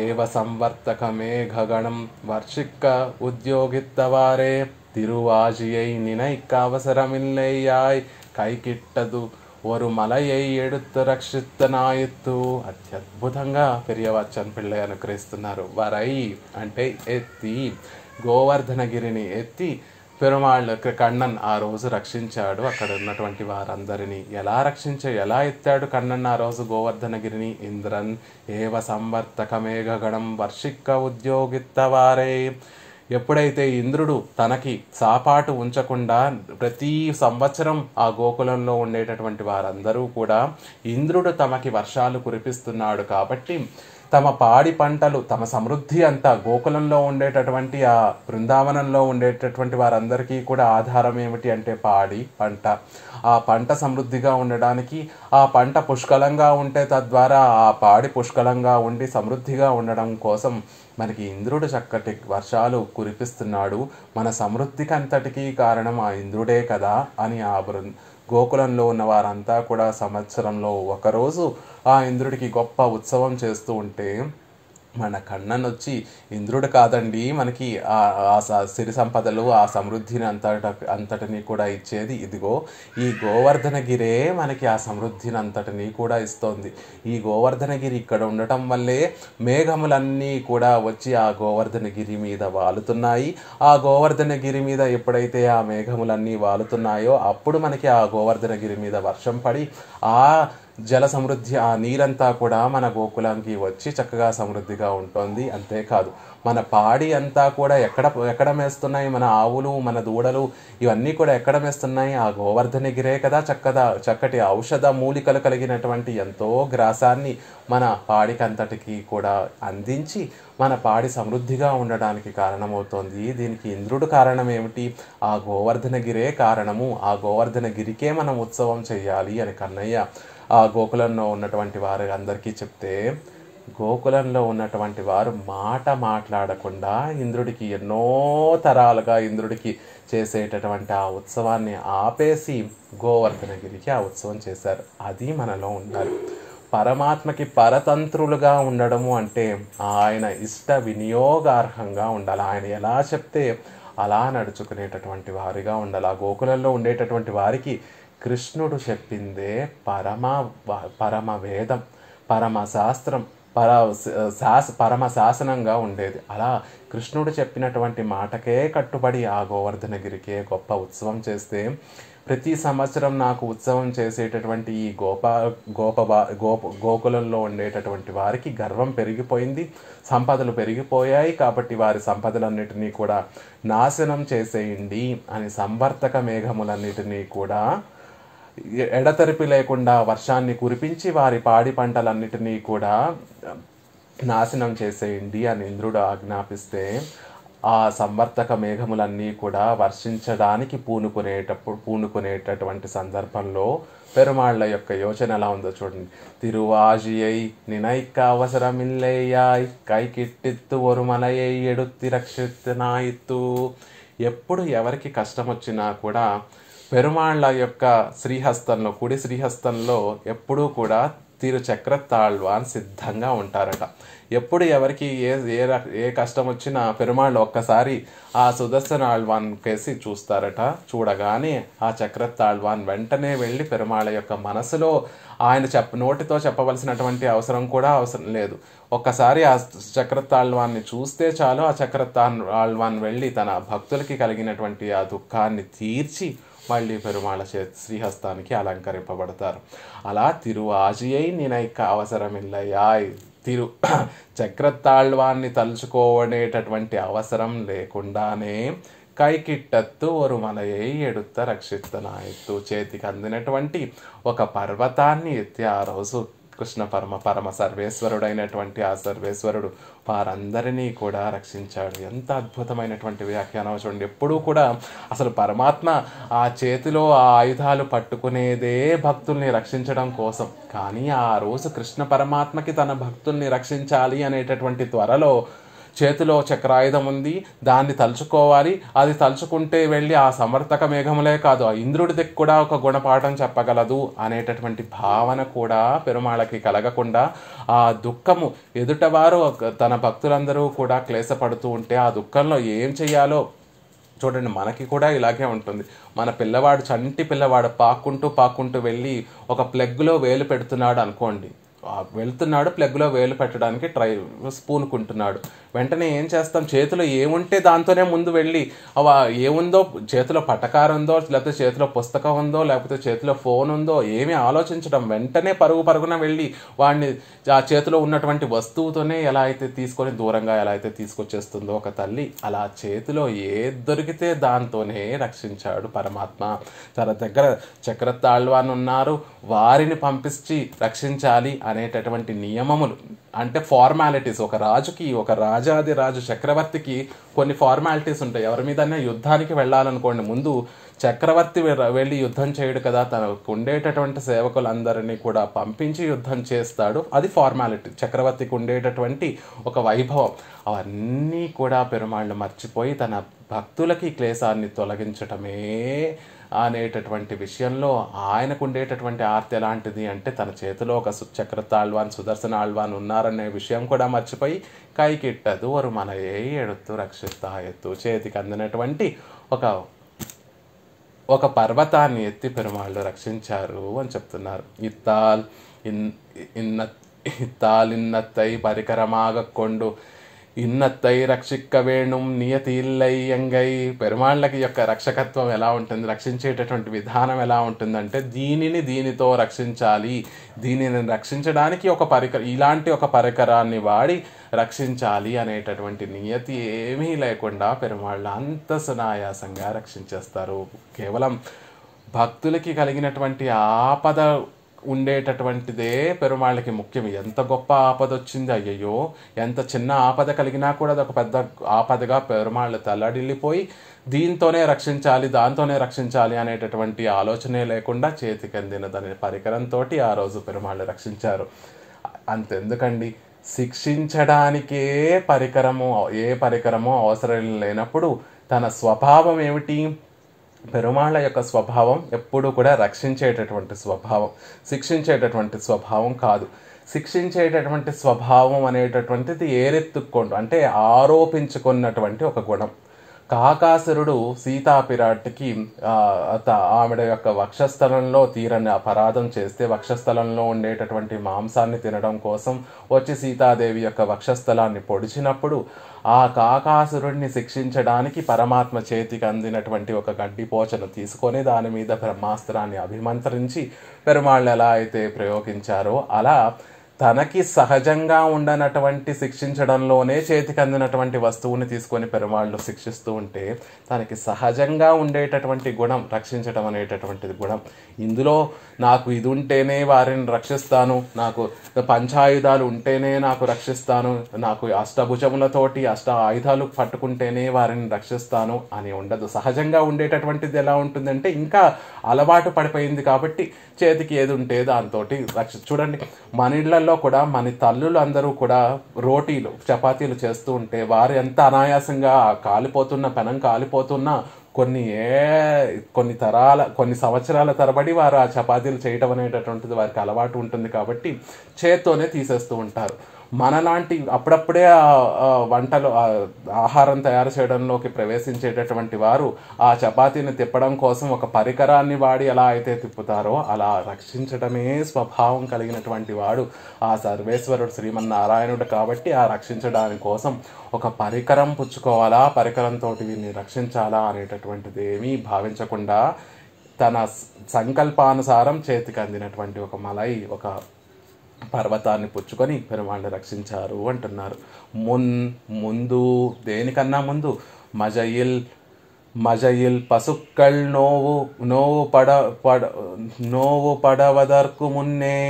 ఏవ సంవర్తకమే గగణం వర్షిక్క ఉద్యోగిత్తవారే తిరువాజియై నినైక్క అవసరమిల్లయ్యాయ్ కైకిట్టదు ஒரு మలయై எடுத்து రక్షిత్తనాయత్తు. అత్యద్భుతంగా పెరియవాచన్ పిళ్ళై అనుగ్రహిస్తున్నారు. వరై అంటే ఎత్తి, గోవర్ధనగిరిని ఎత్తి పెరుమాళ్ళు కண்ணన్ ఆ రోజు రక్షించాడు అక్కడ ఉన్నటువంటి వారందరినీ. ఎలా ఎత్తాడు కண்ணన్ ఆ రోజు గోవర్ధనగిరిని? ఇంద్రన్ ఏవ సంవర్తకమే గగణం వర్షిక్క ఉద్యోగిత్తవారే. ఎప్పుడైతే ఇంద్రుడు తనకి సాపాటు ఉంచకుండా ప్రతి సంవత్సరం ఆ గోకులంలో ఉండేటటువంటి వారందరూ కూడా ఇంద్రుడు తమకి వర్షాలు కురిపిస్తున్నాడు కాబట్టి తమ పాడి పంటలు, తమ సమృద్ధి అంతా గోకులంలో ఉండేటటువంటి ఆ బృందావనంలో ఉండేటటువంటి వారందరికీ కూడా ఆధారం ఏమిటి అంటే పాడి పంట. ఆ పంట సమృద్ధిగా ఉండడానికి, ఆ పంట పుష్కలంగా ఉంటే తద్వారా ఆ పాడి పుష్కలంగా ఉండి సమృద్ధిగా ఉండడం కోసం మనకి ఇంద్రుడు చక్కటి వర్షాలు కురిపిస్తున్నాడు. మన సమృద్ధికి అంతటికీ కారణం ఆ ఇంద్రుడే కదా అని ఆ గోకులంలో ఉన్న వారంతా కూడా సంవత్సరంలో ఒకరోజు ఆ ఇంద్రుడికి గొప్ప ఉత్సవం చేస్తూ ఉంటే మన కన్ననొచ్చి ఇంద్రుడు కాదండి మనకి సిరి సంపదలు ఆ సమృద్ధిని అంతటిని కూడా ఇచ్చేది, ఇదిగో ఈ గోవర్ధనగిరే మనకి ఆ సమృద్ధిని అంతటిని కూడా ఇస్తోంది. ఈ గోవర్ధనగిరి ఇక్కడ ఉండటం వల్లే మేఘములన్నీ కూడా వచ్చి ఆ గోవర్ధనగిరి మీద వాలుతున్నాయి. ఆ గోవర్ధనగిరి మీద ఎప్పుడైతే ఆ మేఘములన్నీ వాలుతున్నాయో అప్పుడు మనకి ఆ గోవర్ధనగిరి మీద వర్షం పడి ఆ జల సమృద్ధి, ఆ నీరంతా కూడా మన గోకులానికి వచ్చి చక్కగా సమృద్ధిగా ఉంటుంది. అంతేకాదు మన పాడి అంతా కూడా ఎక్కడ మేస్తున్నాయి, మన ఆవులు మన దూడలు ఇవన్నీ కూడా ఎక్కడ మేస్తున్నాయి, ఆ గోవర్ధనగిరే కదా చక్కటి ఔషధ మూలికలు కలిగినటువంటి ఎంతో గ్రాసాన్ని మన పాడికంతటికి కూడా అందించి మన పాడి సమృద్ధిగా ఉండడానికి కారణమవుతోంది. దీనికి ఇంద్రుడు కారణం ఏమిటి? ఆ గోవర్ధనగిరే కారణము. ఆ గోవర్ధనగిరికే మనం ఉత్సవం చేయాలి అని కన్నయ్య ఆ గోకులంలో ఉన్నటువంటి వారు అందరికీ చెప్తే, గోకులంలో ఉన్నటువంటి వారు మాట్లాడకుండా ఇంద్రుడికి ఎన్నో తరాలుగా ఇంద్రుడికి చేసేటటువంటి ఆ ఉత్సవాన్ని ఆపేసి గోవర్ధనగిరికి ఆ ఉత్సవం చేశారు. అది మనలో ఉండాలి. పరమాత్మకి పరతంత్రులుగా ఉండడము అంటే ఆయన ఇష్ట వినియోగార్హంగా ఉండాలి. ఆయన ఎలా చెప్తే అలా నడుచుకునేటటువంటి వారిగా ఉండాలి. ఆ గోకులంలో ఉండేటటువంటి వారికి కృష్ణుడు చెప్పిందే పరమ వేదం, పరమ శాస్త్రం, పరమ శాసనంగా ఉండేది. అలా కృష్ణుడు చెప్పినటువంటి మాటకే కట్టుబడి ఆ గోవర్ధనగిరికే గొప్ప ఉత్సవం చేస్తే, ప్రతి సంవత్సరం నాకు ఉత్సవం చేసేటటువంటి ఈ గోకులంలో ఉండేటటువంటి వారికి గర్వం పెరిగిపోయింది, సంపదలు పెరిగిపోయాయి, కాబట్టి వారి సంపదలన్నిటినీ కూడా నాశనం చేసేయండి అని సంవర్తక మేఘములన్నిటినీ కూడా ఎడతెరిపి లేకుండా వర్షాన్ని కురిపించి వారి పాడి పంటలన్నిటినీ కూడా నాశనం చేసేయండి అని ఇంద్రుడు ఆజ్ఞాపిస్తే, ఆ సంవర్తక మేఘములన్నీ కూడా వర్షించడానికి పూనుకునేటటువంటి సందర్భంలో పెరుమాళ్ళ యొక్క యోచన ఎలా ఉందో చూడండి. తిరువాజియై నినైక్క అవసరమిల్లేయాయ్ కైకిట్టిత్తు ఒరుమలయ్యై ఎడుత్తి రక్షిత్తనాయిత్తు. ఎప్పుడు ఎవరికి కష్టం వచ్చినా కూడా పెరుమాళ్ళ యొక్క శ్రీహస్తంలో, కుడి శ్రీహస్తంలో ఎప్పుడూ కూడా తిరుచక్రతాళ్వాన్ సిద్ధంగా ఉంటారట. ఎప్పుడు ఎవరికి ఏ కష్టం వచ్చినా పెరుమాళ్ళు ఒక్కసారి ఆ సుదర్శన ఆళ్వాన్ కేసి చూస్తారట. చూడగానే ఆ చక్రతాళ్వాన్ వెంటనే వెళ్ళి పెరుమాళ్ళ యొక్క మనసులో ఆయన నోటితో చెప్పవలసినటువంటి అవసరం కూడా అవసరం లేదు. ఒక్కసారి ఆ చక్రతాళ్వాన్ని చూస్తే చాలు, ఆ చక్రతాళ్వాన్ వెళ్ళి తన భక్తులకి కలిగినటువంటి ఆ దుఃఖాన్ని తీర్చి మళ్ళీ పెరుమాళ శ్రీహస్తానికి అలంకరింపబడతారు. అలా తిరువాజియై నినైక్క అవసరమిల్లయాయ్, చక్రతాళ్వాన్ని తలుచుకోనేటటువంటి అవసరం లేకుండానే కైకిట్టత్తు ఒక మలయై ఎడుత్త రక్షిత్తనాయత్తు, చేతికి అందినటువంటి ఒక పర్వతాన్ని ఎత్తి ఆ రోజు కృష్ణ పరమ సర్వేశ్వరుడైనటువంటి ఆ సర్వేశ్వరుడు వారందరినీ కూడా రక్షించాడు. ఎంత అద్భుతమైనటువంటి వ్యాఖ్యానం చూడండి. ఎప్పుడూ కూడా అసలు పరమాత్మ ఆ చేతిలో ఆ ఆయుధాలు పట్టుకునేదే భక్తుల్ని రక్షించడం కోసం. కానీ ఆ రోజు కృష్ణ పరమాత్మకి తన భక్తుల్ని రక్షించాలి అనేటటువంటి త్వరలో చేతిలో చక్రాయుధం ఉంది, దాన్ని తలుచుకోవాలి. అది తలుచుకుంటే వెళ్ళి ఆ సమర్థక మేఘములే కాదు, ఆ ఇంద్రుడికి కూడా ఒక గుణపాఠం చెప్పగలదు అనేటటువంటి భావన కూడా పెరుమాళకి కలగకుండా ఆ దుఃఖము ఎదుటవారు తన భక్తులందరూ కూడా క్లేశపడుతూ ఉంటే ఆ దుఃఖంలో ఏం చెయ్యాలో చూడండి. మనకి కూడా ఇలాగే ఉంటుంది. మన పిల్లవాడు, చంటి పిల్లవాడు పాక్కుంటూ వెళ్ళి ఒక ప్లగ్లో వేలు పెడుతున్నాడు అనుకోండి. వెళ్తున్నాడు, ప్లగ్లో వేలు పెట్టడానికి పూనుకుంటున్నాడు. వెంటనే ఏం చేస్తాం, చేతిలో ఏముంటే దాంతోనే ముందు వెళ్ళి ఏముందో, చేతిలో పటకారు ఉందో, లేకపోతే చేతిలో పుస్తకం ఉందో, లేకపోతే చేతిలో ఫోన్ ఉందో ఏమీ ఆలోచించడం, వెంటనే పరుగున వెళ్ళి వాడిని ఆ చేతిలో ఉన్నటువంటి వస్తువుతోనే ఎలా అయితే తీసుకొని దూరంగా ఎలా అయితే తీసుకొచ్చేస్తుందో ఒక తల్లి, అలా చేతిలో ఏది దొరికితే దాంతోనే రక్షించాడు పరమాత్మ. తన దగ్గర చక్రతాళ్వాన్ ఉన్నారు, వారిని పంపించి రక్షించాలి అనేటటువంటి నియమములు, అంటే ఫార్మాలిటీస్. ఒక రాజుకి, ఒక రాజాది చక్రవర్తికి కొన్ని ఫార్మాలిటీస్ ఉంటాయి. ఎవరి మీదైనా యుద్ధానికి వెళ్ళాలనుకోండి, ముందు చక్రవర్తి వెళ్ళి యుద్ధం చేయడు కదా, తనకు ఉండేటటువంటి సేవకులందరినీ కూడా పంపించి యుద్ధం చేస్తాడు. అది ఫార్మాలిటీ, చక్రవర్తికి ఉండేటటువంటి ఒక వైభవం. అవన్నీ కూడా పెరుమాళ్ళు మర్చిపోయి తన భక్తులకి క్లేశాన్ని తొలగించటమే అనేటటువంటి విషయంలో ఆయనకు ఉండేటటువంటి ఆర్తి ఎలాంటిది అంటే తన చేతిలో ఒక చక్రతాళ్వాన్ సుదర్శన ఆళ్వాన్ ఉన్నారనే విషయం కూడా మర్చిపోయి కైకిట్టదు ఒక మనయే ఎడుతూ రక్షిస్తాయెత్తు చేతికి అందినటువంటి ఒక పర్వతాన్ని ఎత్తి పెరుమాళ్ళు రక్షించారు అని చెప్తున్నారు. ఇన్నత్తై పరికరమాగకొండు ఇన్నత్తై రక్షిక్క వేణుం నియతి ఇల్లై ఎంగై. పెరుమాళ్ళకి యొక్క రక్షకత్వం ఎలా ఉంటుంది, రక్షించేటటువంటి విధానం ఎలా ఉంటుందంటే దీనితో రక్షించాలి, దీనిని రక్షించడానికి ఇలాంటి ఒక పరికరాన్ని వాడి రక్షించాలి అనేటటువంటి నియతి ఏమీ లేకుండా పెరుమాళ్ళు అంత సునాయాసంగా రక్షించేస్తారు. కేవలం భక్తులకి కలిగినటువంటి ఆపద ఉండేటటువంటిదే పెరుమాళ్ళకి ముఖ్యం. ఎంత గొప్ప ఆపద వచ్చింది, అయ్యయ్యో ఎంత చిన్న ఆపద కలిగినా కూడా అదొక పెద్ద ఆపదగా పెరుమాళ్ళు తల్లడిల్లిపోయి దాంతోనే రక్షించాలి అనేటటువంటి ఆలోచనే లేకుండా చేతికి అందిన దాని పరికరంతో ఆ రోజు పెరుమాళ్ళు రక్షించారు. అంతెందుకండి, శిక్షించడానికే ఏ పరికరమో అవసరం లేనప్పుడు తన స్వభావం ఏమిటి? పెరుమాళ్ళ యొక్క స్వభావం ఎప్పుడు కూడా రక్షించేటటువంటి స్వభావం, శిక్షించేటటువంటి స్వభావం కాదు. శిక్షించేటటువంటి స్వభావం అనేటటువంటిది ఏరెత్తుక్కోండు అంటే ఆరోపించుకున్నటువంటి ఒక గుణం. కాకాసురుడు సీతాపిరాటికి ఆవిడ యొక్క వక్షస్థలంలో తీరని అపరాధం చేస్తే వక్షస్థలంలో ఉండేటటువంటి మాంసాన్ని తినడం కోసం వచ్చి సీతాదేవి యొక్క వక్షస్థలాన్ని పొడిచినప్పుడు ఆ కాకాసురుడిని శిక్షించడానికి పరమాత్మ చేతికి అందినటువంటి ఒక గడ్డిపోచను తీసుకొని దాని మీద బ్రహ్మాస్త్రాన్ని అభిమంత్రించి పెరుమాళ్ళు ఎలా అయితే ప్రయోగించారో అలా తనకి సహజంగా ఉండనటువంటి శిక్షించడంలోనే చేతికి అందినటువంటి వస్తువుని తీసుకొని పెరుమాళ్ళు శిక్షిస్తూ ఉంటే తనకి సహజంగా ఉండేటటువంటి గుణం రక్షించడం అనేటటువంటిది గుణం. ఇందులో నాకు ఇది ఉంటేనే వారిని రక్షిస్తాను, నాకు పంచాయుధాలు ఉంటేనే నాకు రక్షిస్తాను, నాకు అష్టభుజములతోటి ఆయుధాలు పట్టుకుంటేనే వారిని రక్షిస్తాను అని ఉండదు. సహజంగా ఉండేటటువంటిది ఎలా ఉంటుందంటే ఇంకా అలవాటు పడిపోయింది కాబట్టి చేతికి ఏది ఉంటే దాంతో చూడండి, మన ఇళ్లలో కూడా మన తల్లులు అందరూ కూడా రోటీలు చపాతీలు చేస్తూ ఉంటే వారు ఎంత అనాయాసంగా పెనం కాలిపోతున్నా కొన్ని సంవత్సరాల తరబడి వారు ఆ చపాతీలు చేయటం అనేటటువంటిది వారికి అలవాటు ఉంటుంది కాబట్టి చేత్తోనే తీసేస్తూ ఉంటారు. మనలాంటి అప్పుడప్పుడే వంటలు ఆహారం తయారు చేయడంలోకి ప్రవేశించేటటువంటి వారు ఆ చపాతీని తిప్పడం కోసం ఒక పరికరాన్ని వాడి ఎలా అయితే తిప్పుతారో అలా రక్షించడమే స్వభావం కలిగినటువంటి వాడు ఆ సర్వేశ్వరుడు శ్రీమన్నారాయణుడు. కాబట్టి ఆ రక్షించడానికి కోసం ఒక పరికరం పుచ్చుకోవాలా, పరికరంతో వీరిని రక్షించాలా అనేటటువంటిది ఏమీ భావించకుండా తన సంకల్పానుసారం చేతికి అందినటువంటి ఒక పర్వతాన్ని పుచ్చుకొని పెరుమాళ్ళని రక్షించారు అంటున్నారు. ముందు దేనికన్నా ముందు మజయిల్ పసుక్కల్ నోవు పడవదర్కు మున్నే.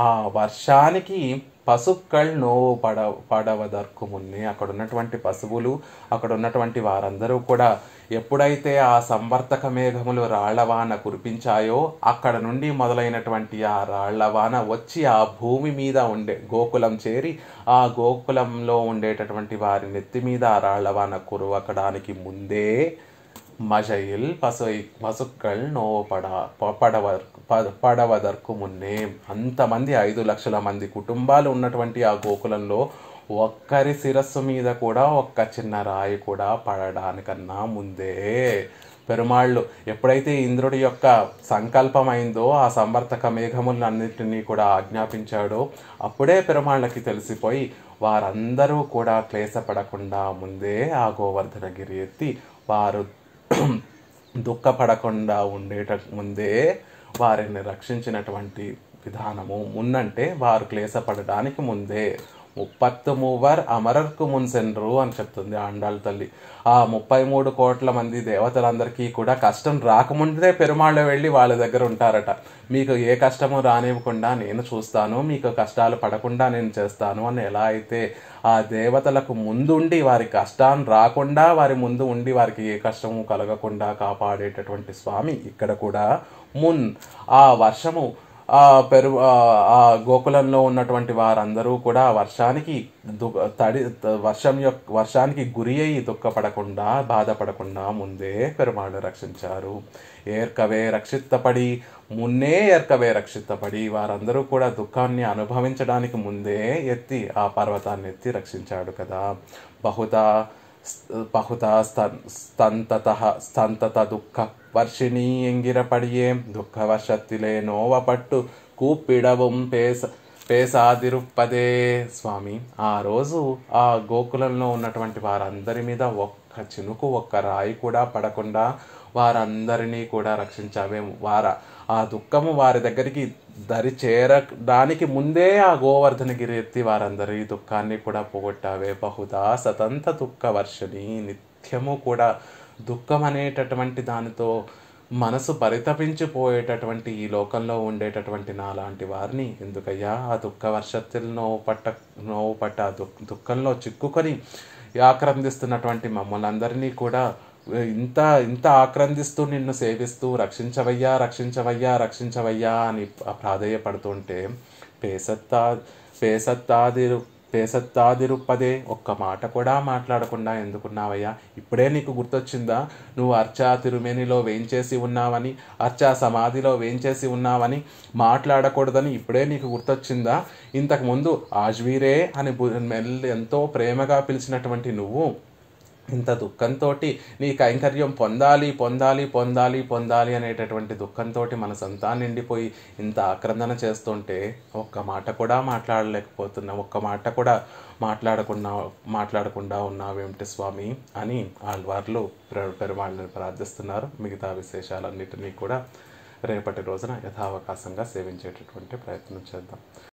ఆ వర్షానికి పసుక్కల్ నోవు పడవదర్కు మున్నే అక్కడ ఉన్నటువంటి పశువులు అక్కడ ఉన్నటువంటి వారందరూ కూడా ఎప్పుడైతే ఆ సంవర్తక మేఘములు రాళ్లవాన కురిపించాయో అక్కడ నుండి మొదలైనటువంటి ఆ రాళ్లవాన వచ్చి ఆ భూమి మీద ఉండే గోకులం చేరి ఆ గోకులంలో ఉండేటటువంటి వారి నెత్తి మీద ఆ రాళ్లవాన కురవకడానికి ముందే మజయిల్ పసుక్కల్ నోవు పడవదర్కు మున్నే. అంతమంది 5 లక్షల మంది కుటుంబాలు ఉన్నటువంటి ఆ గోకులంలో ఒక్కరి శిరస్సు మీద కూడా ఒక్క చిన్న రాయి కూడా పడడానికన్నా ముందే పెరుమాళ్ళు ఎప్పుడైతే ఇంద్రుడి యొక్క సంకల్పమైందో ఆ సంవర్తక మేఘములన్నింటినీ కూడా ఆజ్ఞాపించాడో అప్పుడే పెరుమాళ్ళకి తెలిసిపోయి వారందరూ కూడా క్లేశపడకుండా ముందే ఆ గోవర్ధనగిరి ఎత్తి వారు దుఃఖపడకుండా ముందే వారిని రక్షించినటువంటి విధానము. మున్నంటే వారు క్లేశపడడానికి ముందే 33 అమరర్కు మున్సెన్రు అని చెప్తుంది ఆండాళ్ళ తల్లి. ఆ 33 కోట్ల మంది దేవతలందరికీ కూడా కష్టం రాకముందే పెరుమాళ్ళు వెళ్ళి వాళ్ళ దగ్గర ఉంటారట. మీకు ఏ కష్టము రానివ్వకుండా నేను చూస్తాను, మీకు కష్టాలు పడకుండా నేను చేస్తాను అని ఎలా అయితే ఆ దేవతలకు ముందుండి వారి కష్టాన్ని రాకుండా వారి ముందు ఉండి వారికి ఏ కష్టము కలగకుండా కాపాడేటటువంటి స్వామి ఇక్కడ కూడా ఆ వర్షము ఆ గోకులంలో ఉన్నటువంటి వారందరూ కూడా వర్షానికి గురి అయి దుఃఖపడకుండా బాధపడకుండా ముందే పెరుమాళ్ళు రక్షించారు. ఏర్కవే రక్షిత్తపడి వారందరూ కూడా దుఃఖాన్ని అనుభవించడానికి ముందే ఆ పర్వతాన్ని ఎత్తి రక్షించాడు కదా. బహుతా ಸ್ತಂತತ ದುಃಖ ವರ್ಷಿಣಿ ಎಂಗಿರಪಡಿಯೇ ದುಃಖ ವರ್ಷತ್ತಿಲೆ ನೋವ ಪಟ್ಟು ಕೂಪಿಡவும் పేసాదిరుప్పదే. స్వామి, ఆ రోజు ఆ గోకులంలో ఉన్నటువంటి వారందరి మీద ఒక్క చినుకు ఒక్క రాయి కూడా పడకుండా వారందరినీ కూడా రక్షించావే. ఆ దుఃఖము వారి దగ్గరికి దరి చేరడానికి ముందే ఆ గోవర్ధనగిరి ఎత్తి వారందరి దుఃఖాన్ని కూడా పోగొట్టావే. బహుదా సతంత దుఃఖ వర్షని, నిత్యము కూడా దుఃఖం అనేటటువంటి దానితో మనసు పరితపించిపోయేటటువంటి ఈ లోకంలో ఉండేటటువంటి నాలాంటి వారిని ఎందుకయ్యా ఆ దుఃఖ వర్షత్తులు నోవు పట్ట దుఃఖంలో చిక్కుకొని ఆక్రందిస్తున్నటువంటి మమ్మల్ని అందరినీ కూడా ఇంత ఆక్రందిస్తూ నిన్ను సేవిస్తూ రక్షించవయ్యా రక్షించవయ్యా రక్షించవయ్యా అని ప్రాధేయపడుతుంటే పేసత్తాదిరుప్పదే ఒక్క మాట కూడా మాట్లాడకుండా ఎందుకున్నావయ్యా? ఇప్పుడే నీకు గుర్తొచ్చిందా నువ్వు అర్చా తిరుమేనిలో వేంచేసి ఉన్నావని, అర్చా సమాధిలో వేంచేసి ఉన్నావని, మాట్లాడకూడదని ఇప్పుడే నీకు గుర్తొచ్చిందా? ఇంతకుముందు ఆజ్వీరే అని ఎంతో ప్రేమగా పిలిచినటువంటి నువ్వు ఇంత దుఃఖంతో నీ కైంకర్యం పొందాలి పొందాలి పొందాలి పొందాలి అనేటటువంటి దుఃఖంతో మనసంతా నిండిపోయి ఇంత ఆక్రందన చేస్తుంటే ఒక్క మాట కూడా మాట్లాడలేకపోతున్నావు, ఒక్క మాట కూడా మాట్లాడకుండా ఉన్నావేమిటి స్వామి అని ఆళ్వార్లు పెరుమాళ్ళని ప్రార్థిస్తున్నారు. మిగతా విశేషాలన్నిటినీ కూడా రేపటి రోజున యథావకాశంగా సేవించేటటువంటి ప్రయత్నం చేద్దాం.